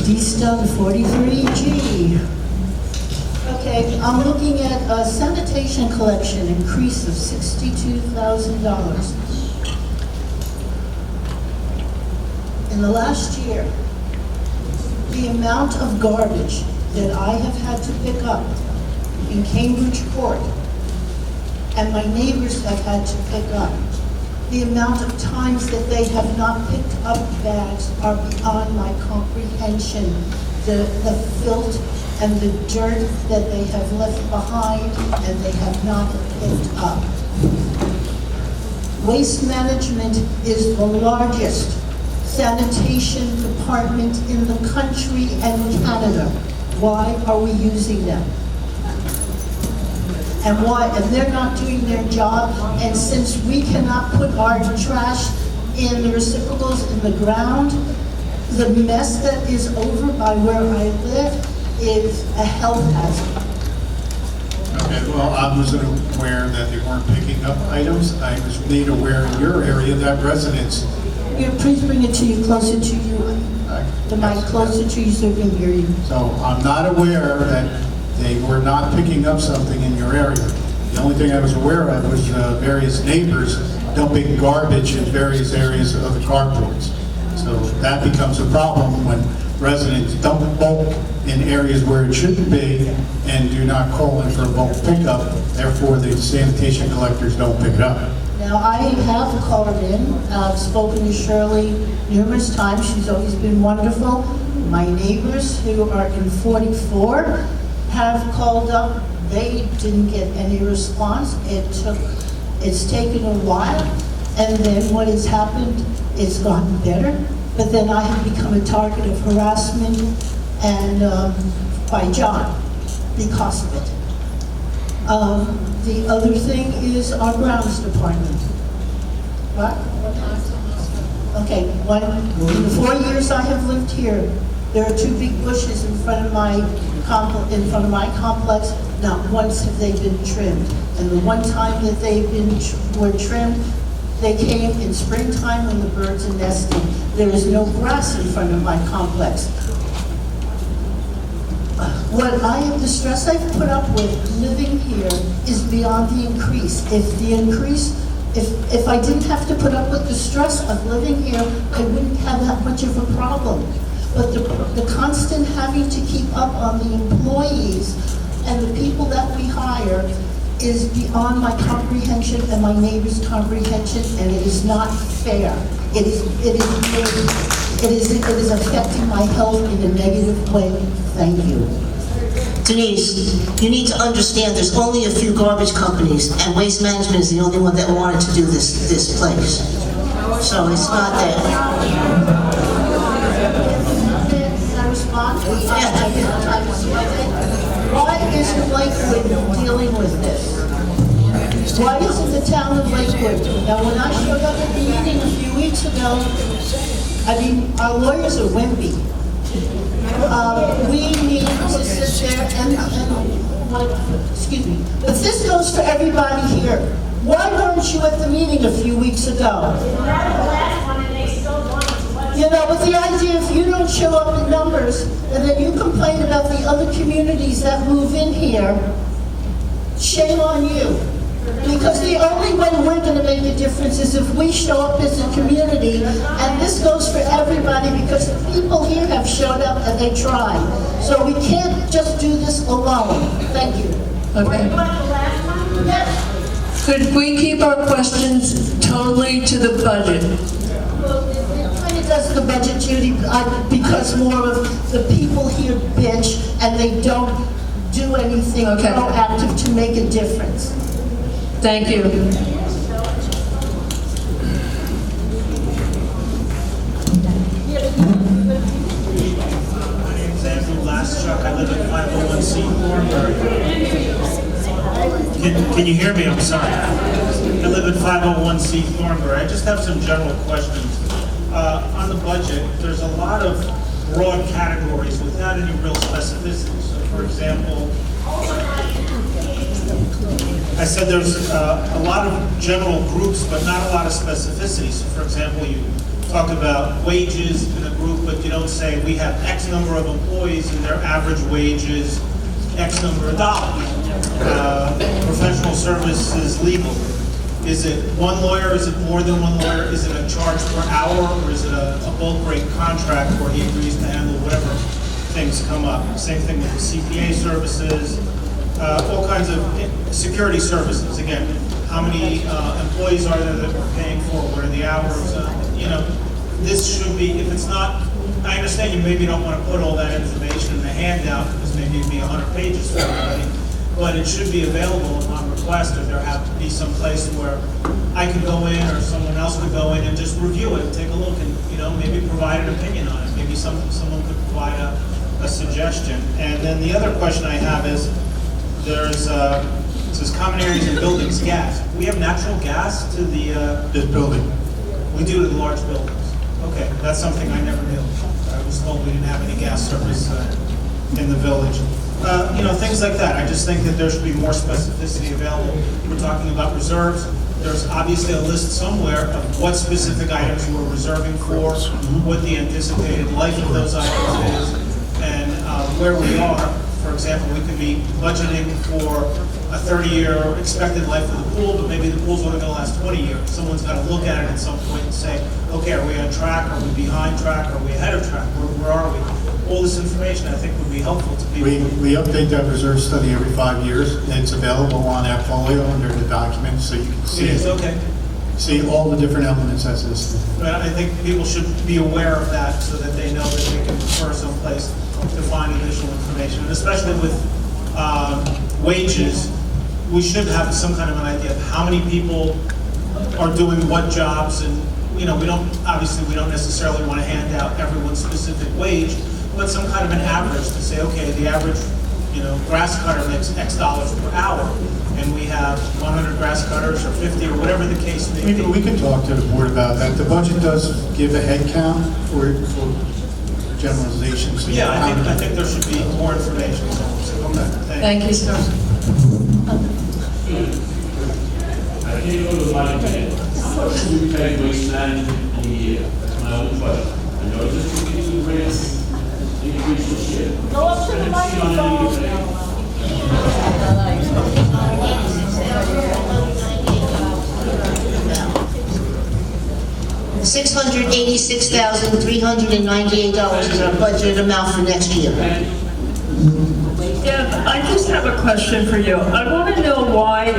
D-Stub 43G. Okay, I'm looking at a sanitation collection increase of $62,000. In the last year, the amount of garbage that I have had to pick up in Cambridge Court and my neighbors have had to pick up, the amount of times that they have not picked up bags are beyond my comprehension. The filth and the dirt that they have left behind and they have not picked up. Waste Management is the largest sanitation department in the country and Canada. Why are we using them? And why? And they're not doing their job. And since we cannot put our trash in the receptacles in the ground, the mess that is over by where I live is a health hazard. Okay, well, I wasn't aware that they weren't picking up items. I was made aware in your area that residents. Yeah, please bring it to you, closer to you, the mic closer to you so we can hear you. So I'm not aware that they were not picking up something in your area. The only thing I was aware of was various neighbors dumping garbage in various areas of the carports. So that becomes a problem when residents dump bulk in areas where it shouldn't be and do not call in for a bulk pickup. Therefore, the sanitation collectors don't pick it up. Now, I have called in, I've spoken to Shirley numerous times, she's always been wonderful. My neighbors who are in 44 have called up, they didn't get any response. It's taken a while, and then what has happened, it's gotten better, but then I have become a target of harassment and by John because of it. The other thing is our grounds department. What? Okay, in the 4 years I have lived here, there are 2 big bushes in front of my complex. Not once have they been trimmed. And the one time that were trimmed, they came in springtime when the birds are nesting. There is no grass in front of my complex. The stress I've put up with living here is beyond the increase. If I didn't have to put up with the stress of living here, I wouldn't have that much of a problem. But the constant having to keep up on the employees and the people that we hire is beyond my comprehension and my neighbor's comprehension, and it is not fair. It is affecting my health in a negative way. Thank you. Denise, you need to understand there's only a few garbage companies, and Waste Management is the only one that wanted to do this place. So it's not that. Can I respond? Why isn't Lakewood dealing with this? Why isn't the town of Lakewood? Now, when I showed up at the meeting a few weeks ago, our lawyers are wimpy. We need to sit there excuse me, but this goes for everybody here. Why weren't you at the meeting a few weeks ago? You know, with the idea if you don't show up in numbers, and then you complain about the other communities that move in here, shame on you. Because the only way we're going to make a difference is if we show up as a community, and this goes for everybody because the people here have showed up and they tried. So we can't just do this alone. Thank you. Okay. Yes. Could we keep our questions totally to the budget? Well, it kind of does the budget, Judy, because more of the people here bitch and they don't do anything proactive to make a difference. Thank you. My name's Andrew Laschuk. I live at 501C Thornbury. Can you hear me? I'm sorry. I live at 501C Thornbury. I just have some general questions. On the budget, there's a lot of broad categories without any real specificity. So, for example, I said there's a lot of general groups, but not a lot of specificity. So, for example, you talk about wages in a group, but you don't say we have X number of employees and their average wage is X number of dollars. Professional services, legal. Is it one lawyer? Is it more than one lawyer? Is it a charge per hour, or is it a bulk rate contract where he agrees to handle whatever things come up? Same thing with the CPA services. All kinds of security services. Again, how many employees are there that we're paying for? What are the hours? This should be, if it's not, I understand you maybe don't want to put all that information in the handout because maybe it'd be 100 pages for everybody, but it should be available upon request, or there have to be some place where I could go in or someone else could go in and just review it, take a look and, maybe provide an opinion on it. Maybe someone could provide a suggestion. And then the other question I have is, it says common areas and buildings, gas. We have natural gas to this building. We do to the large buildings. Okay, that's something I never knew. I was told we didn't have any gas service in the village. Things like that. I just think that there should be more specificity available. We're talking about reserves. There's obviously a list somewhere of what specific items we're reserving for, what the anticipated life of those items is, and where we are. For example, we could be budgeting for a 30-year expected life of the pool, but maybe the pool's only going to last 20 years. Someone's got to look at it at some point and say, okay, are we on track? Are we behind track? Are we ahead of track? Where are we? All this information, I think, would be helpful to people. We update that reserve study every 5 years, and it's available on AppFolio under the documents, so you can see it. Okay. See all the different elements as listed. But I think people should be aware of that so that they know that they can refer someplace to find additional information. And especially with wages, we should have some kind of an idea of how many people are doing what jobs, and we don't necessarily want to hand out everyone's specific wage, put some kind of an average to say, okay, the average, grass cutter makes X dollars per hour, and we have 100 grass cutters or 50 or whatever the case may be. We can talk to the board about that. The budget does give a head count for generalization. So Yeah, I think there should be more information. Okay, Thank you, sir. I can't go to the money man. How much do we pay waste management in a year? That's my own question. I know this is getting rates, increase this year. Go up to the microphone. $686,398 is our budgeted amount for next year. Yeah, I just have a question for you. I want to know why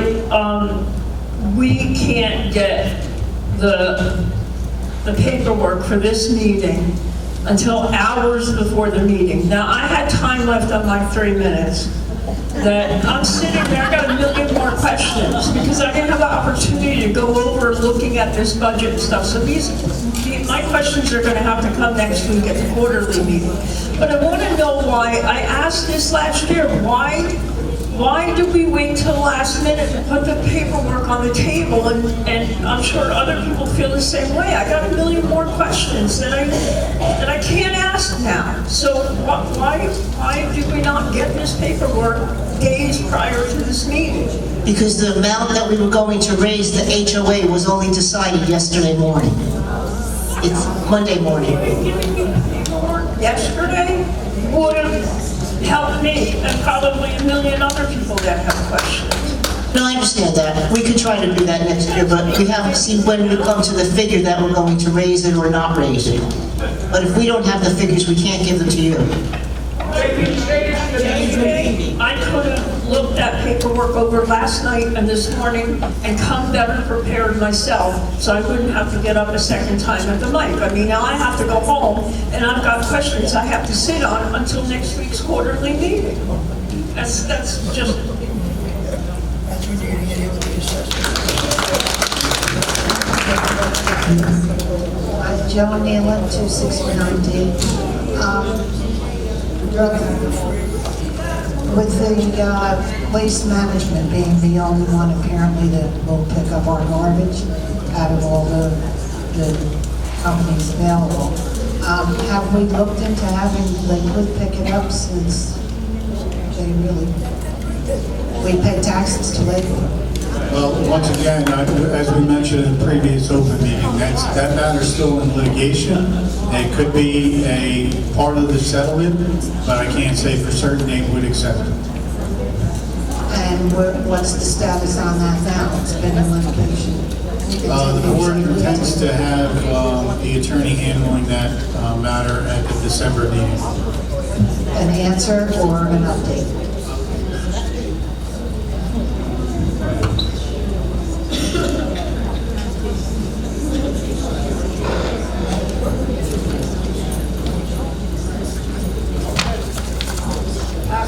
we can't get the paperwork for this meeting until hours before the meeting. Now, I had time left on my 3 minutes. That I'm sitting there, I got a million more questions because I didn't have the opportunity to go over looking at this budget and stuff. So my questions are going to have to come next week at the quarterly meeting. But I want to know why, I asked this last year, why do we wait till the last minute to put the paperwork on the table? And I'm sure other people feel the same way. I got a million more questions that I can't ask now. So why do we not get this paperwork days prior to this meeting? Because the amount that we were going to raise the HOA was only decided yesterday morning. It's Monday morning. Giving me paperwork yesterday would have helped me and probably a million other people that have questions. No, I understand that. We could try to do that next year, but we have to see when we come to the figure that we're going to raise it or not raise it. But if we don't have the figures, we can't give them to you. I could have looked that paperwork over last night and this morning and come better prepared myself, so I wouldn't have to get up a second time at the mic. I mean, now I have to go home and I've got questions I have to sit on until next week's quarterly meeting. That's just... Joe Nealon, 269D. With the waste management being the only one apparently that will pick up our garbage out of all the companies available, have we looked into having Lakewood pick it up since we pay taxes to Lakewood? Well, once again, as we mentioned in the previous open meeting, that matter's still in litigation. It could be a part of the settlement, but I can't say for certain they would accept it. And what's the status on that now? It's been in litigation. The board intends to have the attorney handling that matter at the December meeting. An answer or an update?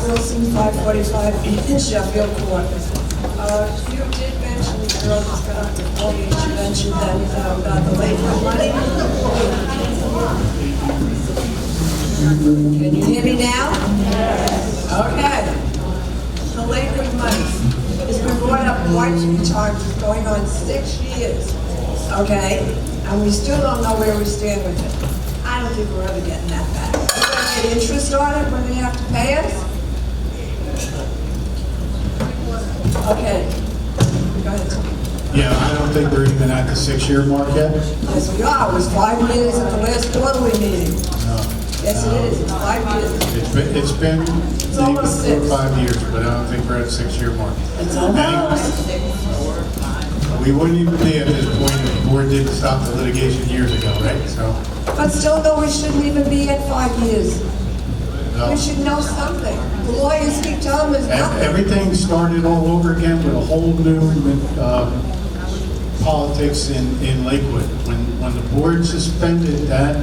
Wilson, 545 in Sheffield Court. You did mention, the girl that's got up before you, she mentioned that about the Lakewood money. Can you hear me now? Okay. The Lakewood money has been brought up quite a few times, it's going on 6 years, okay? And we still don't know where we stand with it. I don't think we're ever getting that back. We're going to get interest on it when they have to pay us? Okay. Go ahead. Yeah, I don't think we're even at the 6-year mark yet. Yes, we are. It was 5 years at the last quarterly meeting. Yes, it is. It's 5 years. It's been almost 4 or 6. 5 years, but I don't think we're at the 6-year mark. It's almost. We wouldn't even be at this point if the board didn't stop the litigation years ago, right? So. But still, though, we shouldn't even be at 5 years. No. We should know something. The lawyers keep telling us nothing. Everything started all over again with a whole new politics in Lakewood. When the board suspended that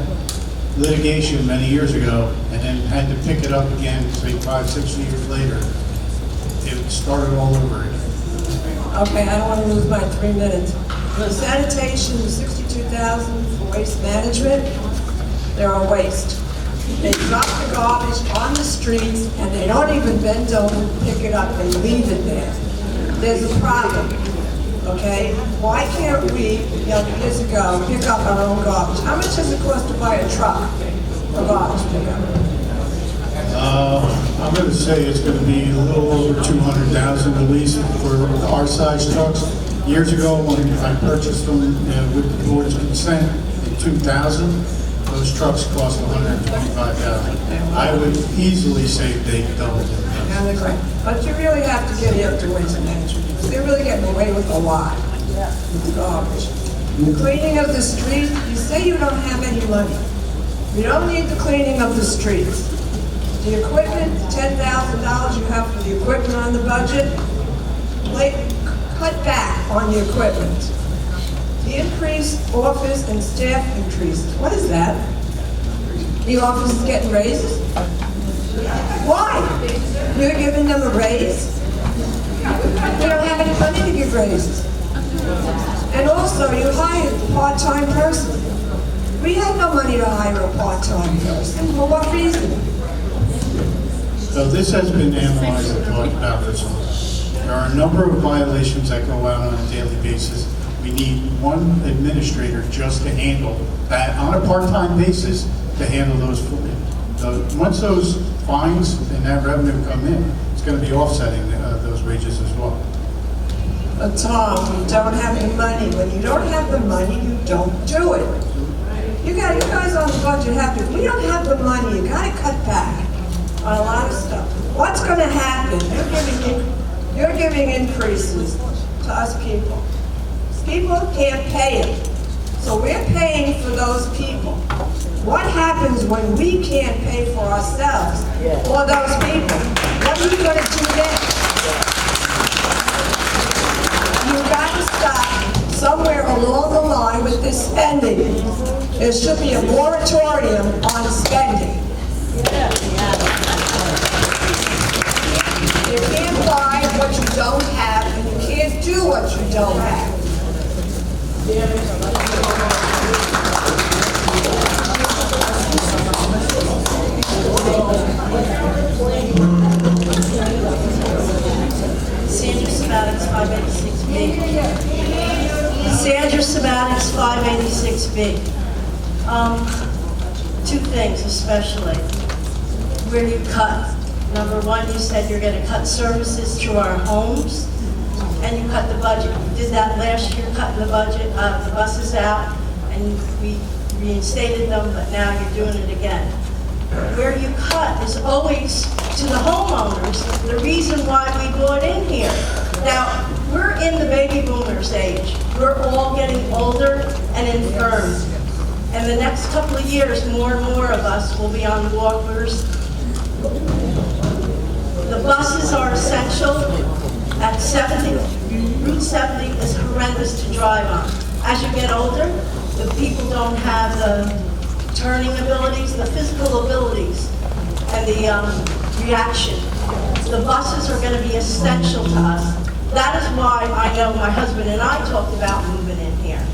litigation many years ago and then had to pick it up again, say 5, 6 years later, it started all over again. Okay, I don't want to lose my 3 minutes. The sanitation, $62,000 for waste management, they're a waste. They drop the garbage on the streets, and they don't even bend over and pick it up, they leave it there. There's a problem, okay? Why can't we, years ago, pick up our own garbage? How much does it cost to buy a truck for garbage pickup? I'm going to say it's going to be a little over 200,000 at least for our size trucks. Years ago, when I purchased them with the board's consent in 2000, those trucks cost $125,000. I would easily say they doubled it. And they're great. But you really have to get after Ways and Management, because they're really getting away with a lot with the garbage. The cleaning of the streets, you say you don't have any money. You don't need the cleaning of the streets. The equipment, $10,000 you have for the equipment on the budget, cut back on the equipment. The increased office and staff increases, what is that? The office is getting raises? Why? You're giving them a raise? We don't have any money to give raises. And also, you hired a part-time person. We had no money to hire a part-time person. For what reason? So this has been analyzed and talked about for some time. There are a number of violations that go out on a daily basis. We need one administrator just to handle that on a part-time basis to handle those. Once those fines and that revenue come in, it's going to be offsetting those wages as well. But Tom, you don't have any money. When you don't have the money, you don't do it. You guys on the budget have to. We don't have the money. You got to cut back on a lot of stuff. What's going to happen? You're giving increases to us people. People can't pay it. So we're paying for those people. What happens when we can't pay for ourselves or those people? What are you going to do then? You've got to stop somewhere along the line with this spending. There should be a moratorium on spending. You can't buy what you don't have, and you can't do what you don't have. Sandra Sabatics, 586B. Sandra Sabatics, 586B. Two things especially. Where you cut. Number one, you said you're going to cut services to our homes, and you cut the budget. You did that last year, cutting the budget, the buses out, and we reinstated them, but now you're doing it again. Where you cut is always to the homeowners, the reason why we bought in here. Now, we're in the baby boomers age. We're all getting older and infirm. And the next couple of years, more and more of us will be on walkers. The buses are essential. At 70, Route 70 is horrendous to drive on. As you get older, the people don't have the turning abilities, the physical abilities, and the reaction. The buses are going to be essential to us. That is why I know my husband and I talked about moving in here.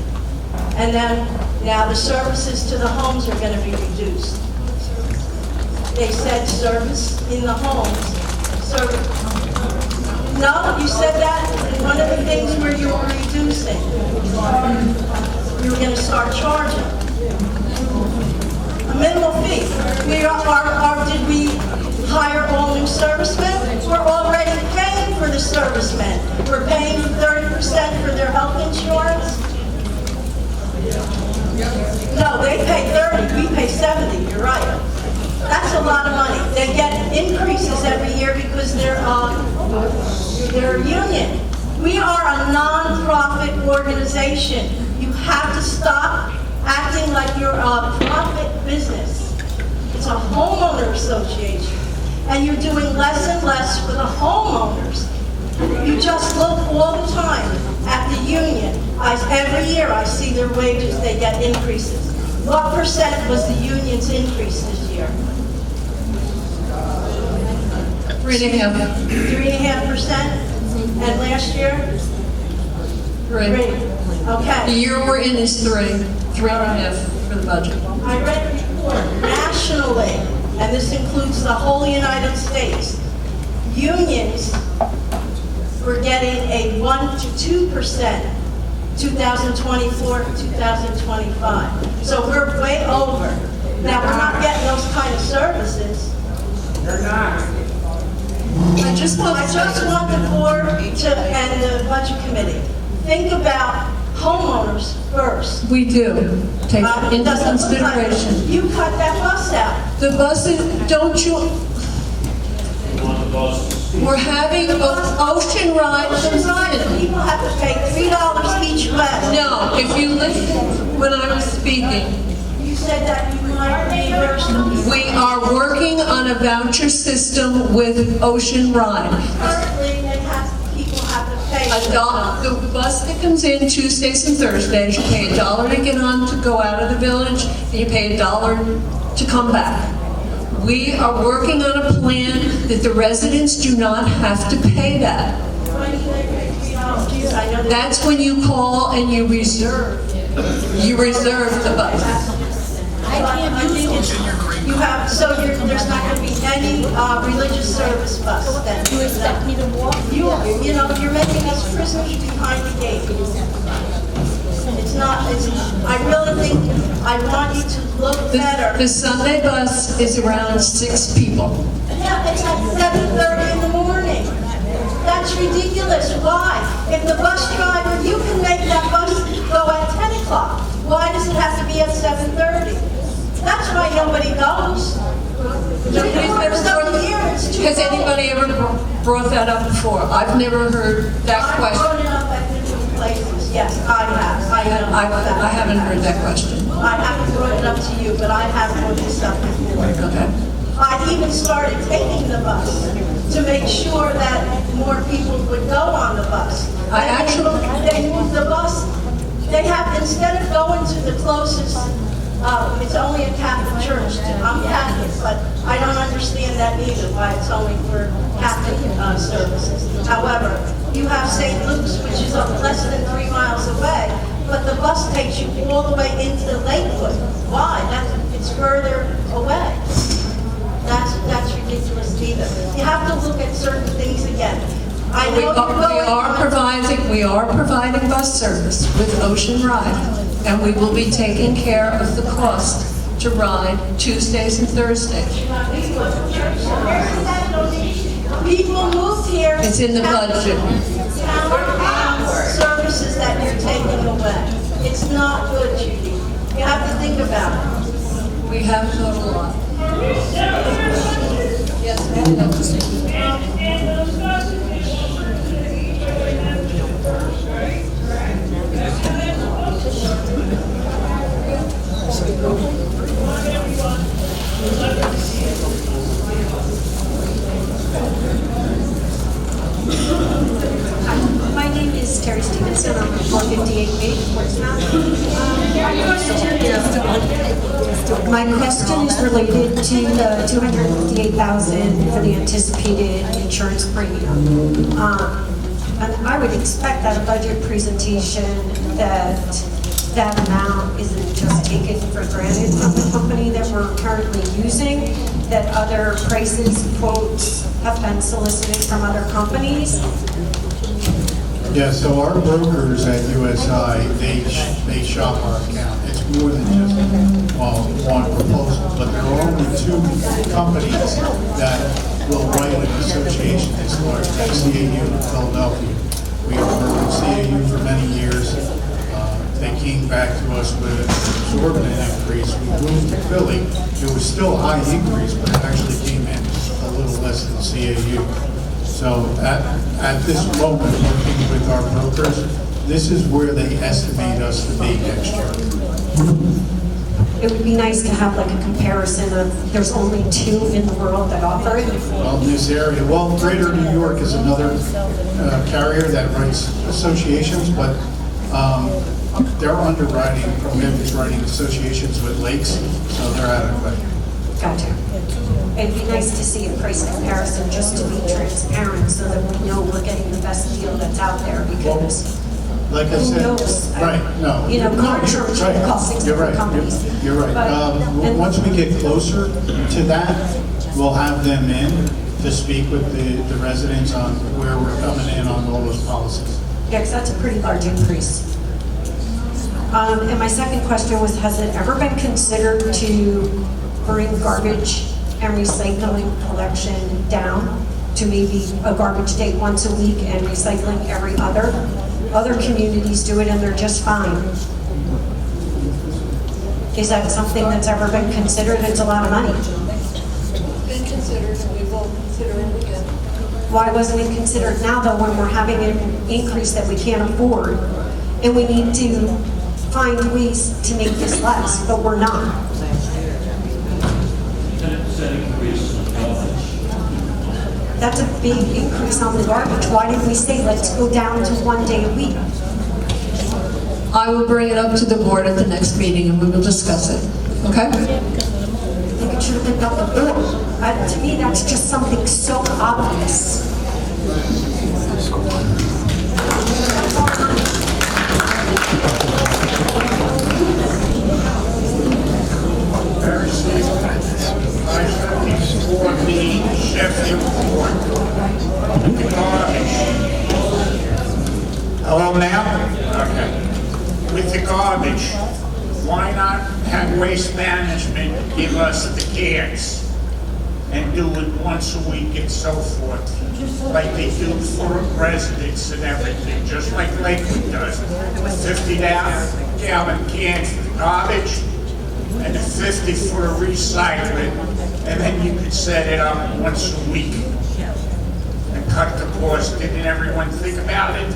And then now the services to the homes are going to be reduced. They said service in the homes. No, you said that one of the things where you were reducing. You were going to start charging a minimal fee. Did we hire all new servicemen? We're already paying for the servicemen. We're paying 30% for their health insurance. No, they pay 30, we pay 70, you're right. That's a lot of money. They get increases every year because they're union. We are a non-profit organization. You have to stop acting like you're a profit business. It's a homeowner association. And you're doing less and less for the homeowners. You just look all the time at the union. Every year I see their wages, they get increases. What percent was the union's increase this year? 3.5%. 3.5%? And last year? 3. 3. Okay. The year we're in is 3.5. for the budget. I read a report nationally, and this includes the whole United States. Unions were getting a 1 to 2%, 2024, 2025. So we're way over. Now, we're not getting those kind of services. They're not. I just want the board to, and the budget committee, think about homeowners first. We do take it into Doesn't look like consideration. You cut that bus out. The buses, don't you, we're having an ocean ride comes in. People have to pay $3 each way. No, if you listen when I was speaking, You said that you might reimburse them. we are working on a voucher system with Ocean Ride. Currently, people have to pay. The bus that comes in Tuesdays and Thursdays, you pay $1 to get on to go out of the village, and you pay $1 to come back. We are working on a plan that the residents do not have to pay that. That's when you call and you reserve the bus. You have, so there's not going to be any religious service bus then? You expect me to walk? You know, you're making us prisoners behind the gate. It's not, I really think, I want you to look better. The Sunday bus is around 6 people. Yeah, it's at 7:30 in the morning. That's ridiculous. Why? If the bus driver, you can make that bus go at 10 o'clock. Why does it have to be at 7:30? That's why nobody goes. Has anybody ever brought that up before? I've never heard that I've question. brought it up at different places. Yes, I have. I haven't heard that question. I haven't brought it up to you, but I have brought this up before. Okay. I even started taking the bus to make sure that more people would go on the bus. They moved the bus. They have, instead of going to the closest, it's only a Catholic church. I'm Catholic, but I don't understand that either, why it's only for Catholic services. However, you have St. Luke's, which is less than 3 miles away, but the bus takes you all the way into Lakewood. Why? It's further away. That's ridiculous either. You have to look at certain things again. We are providing bus service with Ocean Ride, and we will be taking care of the cost to ride Tuesdays and Thursdays. People moved here. It's in the budget. Services that you're taking away. It's not good, Judy. You have to think about it. We have thought a lot. Yes, My name is Terry Stevenson. I'm from 458 Portsmouth. My question is related to the $258,000 for the anticipated insurance premium. And I would expect at a budget presentation that amount isn't just taken for granted from the company that we're currently using, that other prices, quotes have been solicited from other companies. Yeah, so our brokers at USI, they shop our account. It's more than just one proposal, but there are only 2 companies that will write an association this large, that's CAU in Philadelphia. We have worked with CAU for many years. They came back to us with an exorbitant increase. We moved to Philly. It was still a high increase, but it actually came in a little less than CAU. So at this moment, working with our brokers, this is where they estimate us to be next year. It would be nice to have like a comparison of, there's only 2 in the world that offer it. Well, in this area, well, Greater New York is another carrier that writes associations, but they're underwriting, ProMed is writing associations with lakes, so they're adequate. Gotcha. It'd be nice to see a price comparison just to be transparent so that we know we're getting the best deal that's out there, because Like I who said, knows? right, no. You know, car insurance Right, costs things you're different right, companies. You're right. But- and- Once we get closer to that, we'll have them in to speak with the residents on where we're coming in on all those policies. Yeah, because that's a pretty large increase. And my second question was, has it ever been considered to bring garbage and recycling collection down to maybe a garbage day once a week and recycling every other? Other communities do it and they're just fine. Is that something that's ever been considered? It's a lot of money. Been considered, and we will consider it again. Why wasn't it considered now, though, when we're having an increase that we can't afford? And we need to find ways to make this less, but we're not. 10% increase in garbage. That's a big increase on the garbage. Why didn't we say, let's go down to 1 day a week? I will bring it up to the board at the next meeting and we will discuss it, okay? I think it should have been done before. To me, that's just something so obvious. For the Sheffield Court. Garbage. Hello now? Okay. With the garbage, why not have Waste Management give us the cans and do it once a week and so forth, like they do for residents and everything, just like Lakewood does. 50-gallon cans for the garbage and a 50 for the recycling, and then you could set it up once a week and cut the cost. Didn't everyone think about it?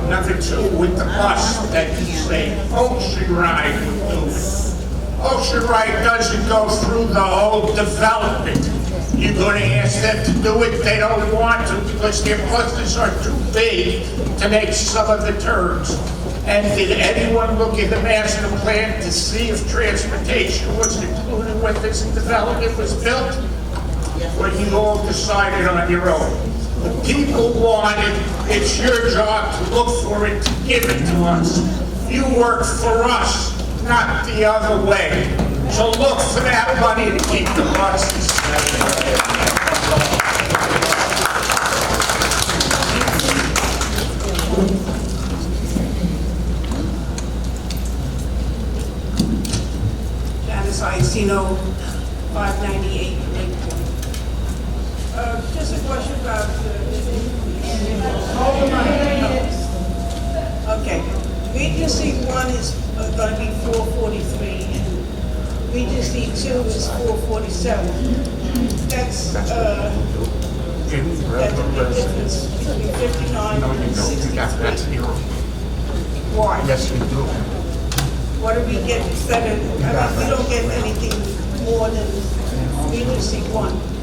Number two, with the bus that you say Ocean Ride would do it. Ocean Ride doesn't go through the whole development. You're going to ask them to do it, they don't want to because their buses are too big to make some of the turns. And did anyone look at the master plan to see if transportation was included when this development was built? Or you all decided on your own? The people want it, it's your job to look for it, to give it to us. You work for us, not the other way. So look for that money to keep the buses. Janice Iacino, 598 Lakewood. Just a question about okay, Regency 1 is going to be 443, and Regency 2 is 447. That's a big difference between 59 and 63. Why? Yes, we do. What do we get instead of, we don't get anything more than Regency 1.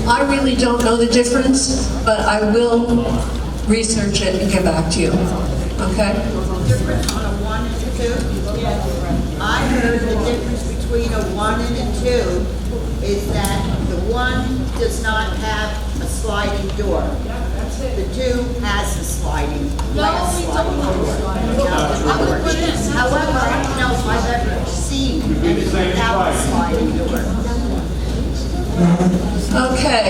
I really don't know the difference, but I will research it and get back to you, okay? Difference on a 1 and a 2? I heard the difference between a 1 and a 2 is that the 1 does not have a sliding door. The 2 has a sliding glass sliding door. However, I don't know if I've ever seen any without a sliding door. Okay.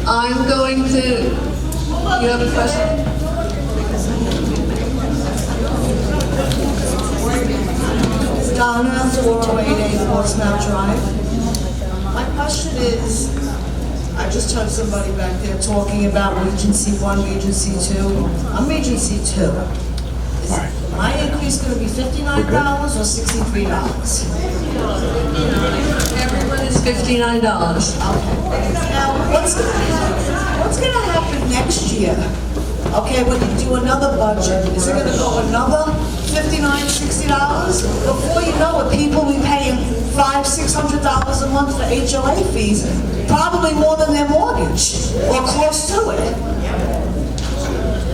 I'm going to, you have a question? Donna, 488 Portsmouth Drive. My question is, I just heard somebody back there talking about Regency 1, Regency 2. I'm Regency 2. Is my increase going to be $59 or $63? Everyone is $59. Okay. Now, what's going to happen next year? Okay, when you do another budget, is it going to go another $59, $60? Before you know it, people will be paying $500, $600 a month for HOA fees, probably more than their mortgage, or close to it.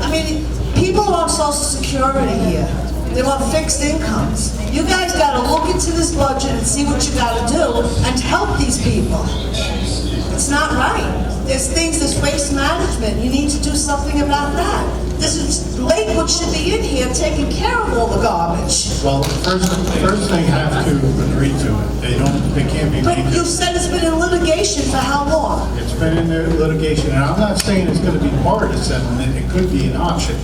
I mean, people are on Social Security here. They want fixed incomes. You guys gotta look into this budget and see what you gotta do and help these people. It's not right. There's waste management. You need to do something about that. Lakewood should be in here taking care of all the garbage. Well, first they have to agree to it. They can't be But made you to. said it's been in litigation for how long? It's been in the litigation, and I'm not saying it's gonna be part of the settlement, it could be an option.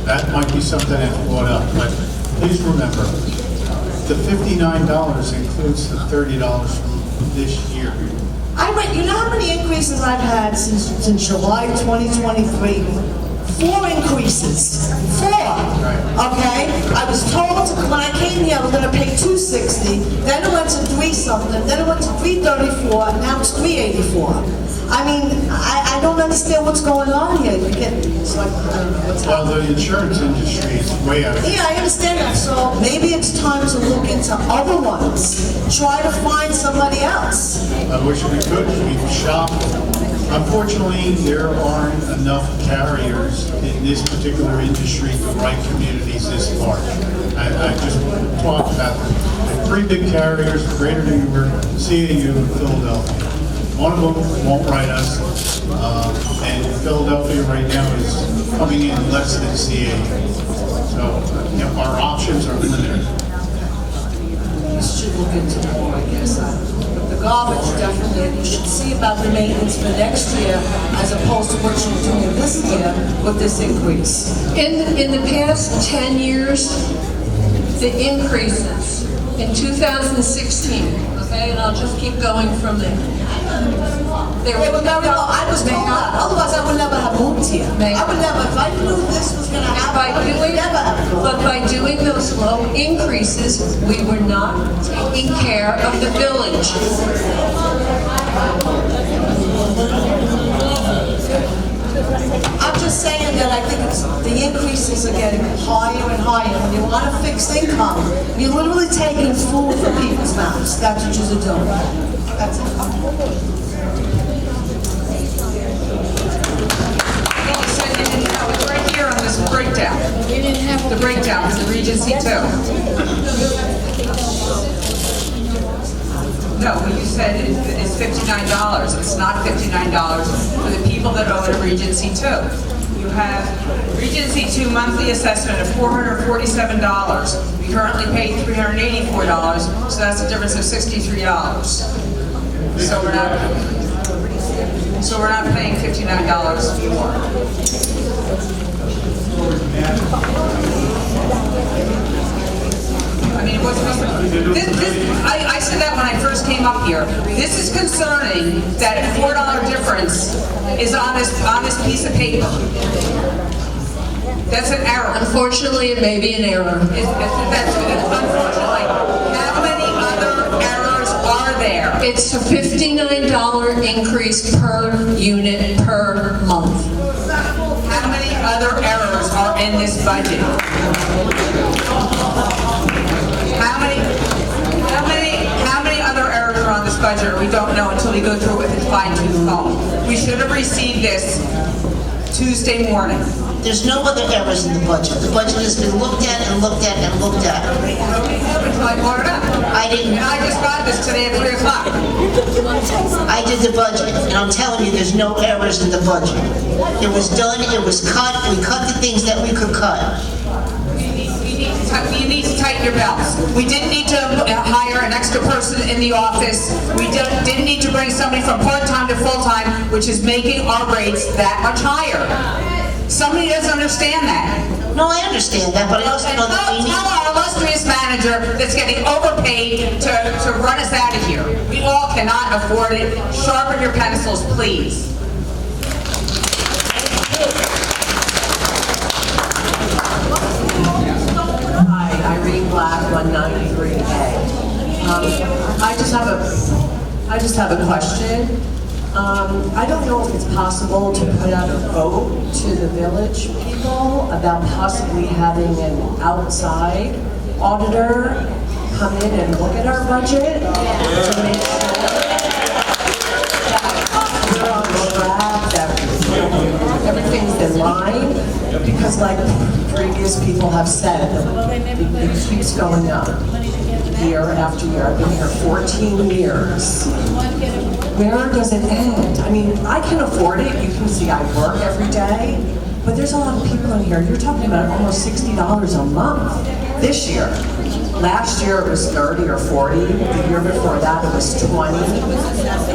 That might be something that's brought up, but please remember, the $59 includes the $30 from this year. You know how many increases I've had since July 2023? 4 increases. 4. Okay? I was told when I came here I was going to pay $260, then it went to 3 something, then it went to $334, and now it's $384. I mean, I don't understand what's going on here. It's like, I don't know what's Well, happening. the insurance industry is way out of Yeah, I understand that. So maybe it's time to look into other ones. Try to find somebody else. I wish we could, we've shopped. Unfortunately, there aren't enough carriers in this particular industry to write communities this large. I just talked about the 3 big carriers, Greater New York, CAU, and Philadelphia. One of them won't write us, and Philadelphia right now is coming in less than CAU. So, our options are limited. You should look into more, I guess. But the garbage, definitely, you should see about the maintenance for next year as opposed to what you're doing this year with this increase. In the past 10 years, the increases in 2016, okay, and I'll just keep going from there. They were very low. I was told that. Otherwise, I would never have moved here. I would never, if I knew this was going to happen, I would never have moved. But by doing those low increases, we were not taking care of the village. I'm just saying that I think the increases are getting higher and higher. When you want a fixed income, you're literally taking food from people's mouths. That's what you're doing. That's it. It's right here on this breakdown. The breakdown is the Regency 2. No, what you said is $59. It's not $59 for the people that own a Regency 2. You have Regency 2 monthly assessment of $447. We currently pay $384, so that's a difference of $63. So we're not paying $59 more. I mean, it wasn't, I said that when I first came up here. This is concerning that a $4 difference is on this piece of paper. That's an error. Unfortunately, it may be an error. That's unfortunately. How many other errors are there? It's a $59 increase per unit per month. How many other errors are in this budget? How many other errors are on this budget? We don't know until we go through it with a fine-tooth comb. We should have received this Tuesday morning. There's no other errors in the budget. The budget has been looked at and looked at and looked at. Until I brought it up. I just got this today at 3 o'clock. I did the budget, and I'm telling you, there's no errors in the budget. It was done, it was cut, we cut the things that we could cut. You need to tighten your belts. We didn't need to hire an extra person in the office. We didn't need to bring somebody from part-time to full-time, which is making our rates that much higher. Somebody doesn't understand that. No, I understand that, but I also know that we need... Tell our illustrious manager that's getting overpaid to run us out of here. We all cannot afford it. Sharpen your pencils, please. Hi, Irene Black, 193A. I just have a question. I don't know if it's possible to put out a vote to the village people about possibly having an outside auditor come in and look at our budget to make sure that we're on track, that everything's in line. because like previous people have said, it keeps going up year after year. I've been here 14 years. Where does it end? I mean, I can afford it. You can see I work every day, but there's a lot of people in here. You're talking about almost $60 a month this year. Last year it was 30 or 40. The year before that it was 20.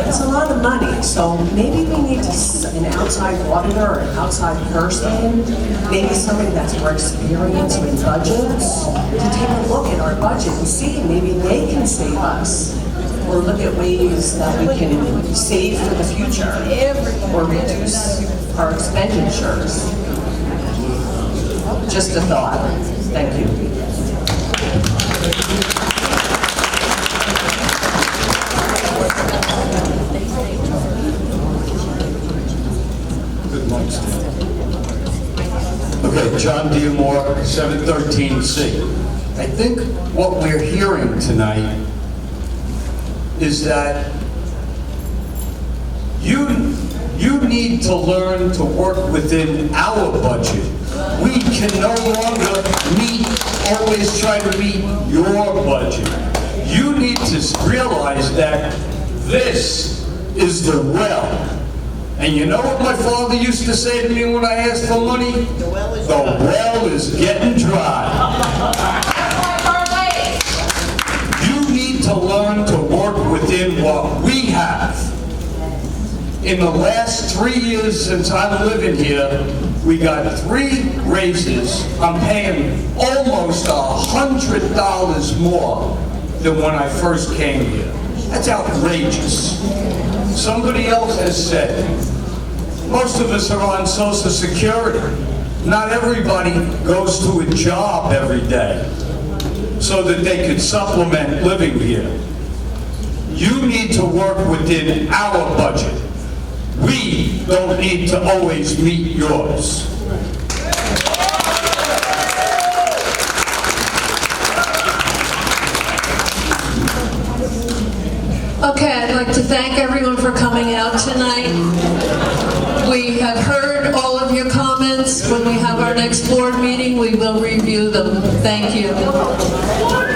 It's a lot of money. So maybe we need an outside auditor or an outside person, maybe somebody that's more experienced with budgets, to take a look at our budget and see maybe they can save us, or look at ways that we can save for the future, or reduce our expenditures. Just a thought. Thank you. Good morning, Stan. Okay, John Diamore, 713C. I think what we're hearing tonight is that you need to learn to work within our budget. We can no longer always try to meet your budget. You need to realize that this is the well. And you know what my father used to say to me when I asked for money? The well is getting dry. You need to learn to work within what we have. In the last 3 years since I'm living here, we got 3 raises. I'm paying almost $100 more than when I first came here. That's outrageous. Somebody else has said, most of us are on Social Security. Not everybody goes to a job every day so that they could supplement living here. You need to work within our budget. We don't need to always meet yours. Okay, I'd like to thank everyone for coming out tonight. We have heard all of your comments. When we have our next board meeting, we will review them. Thank you.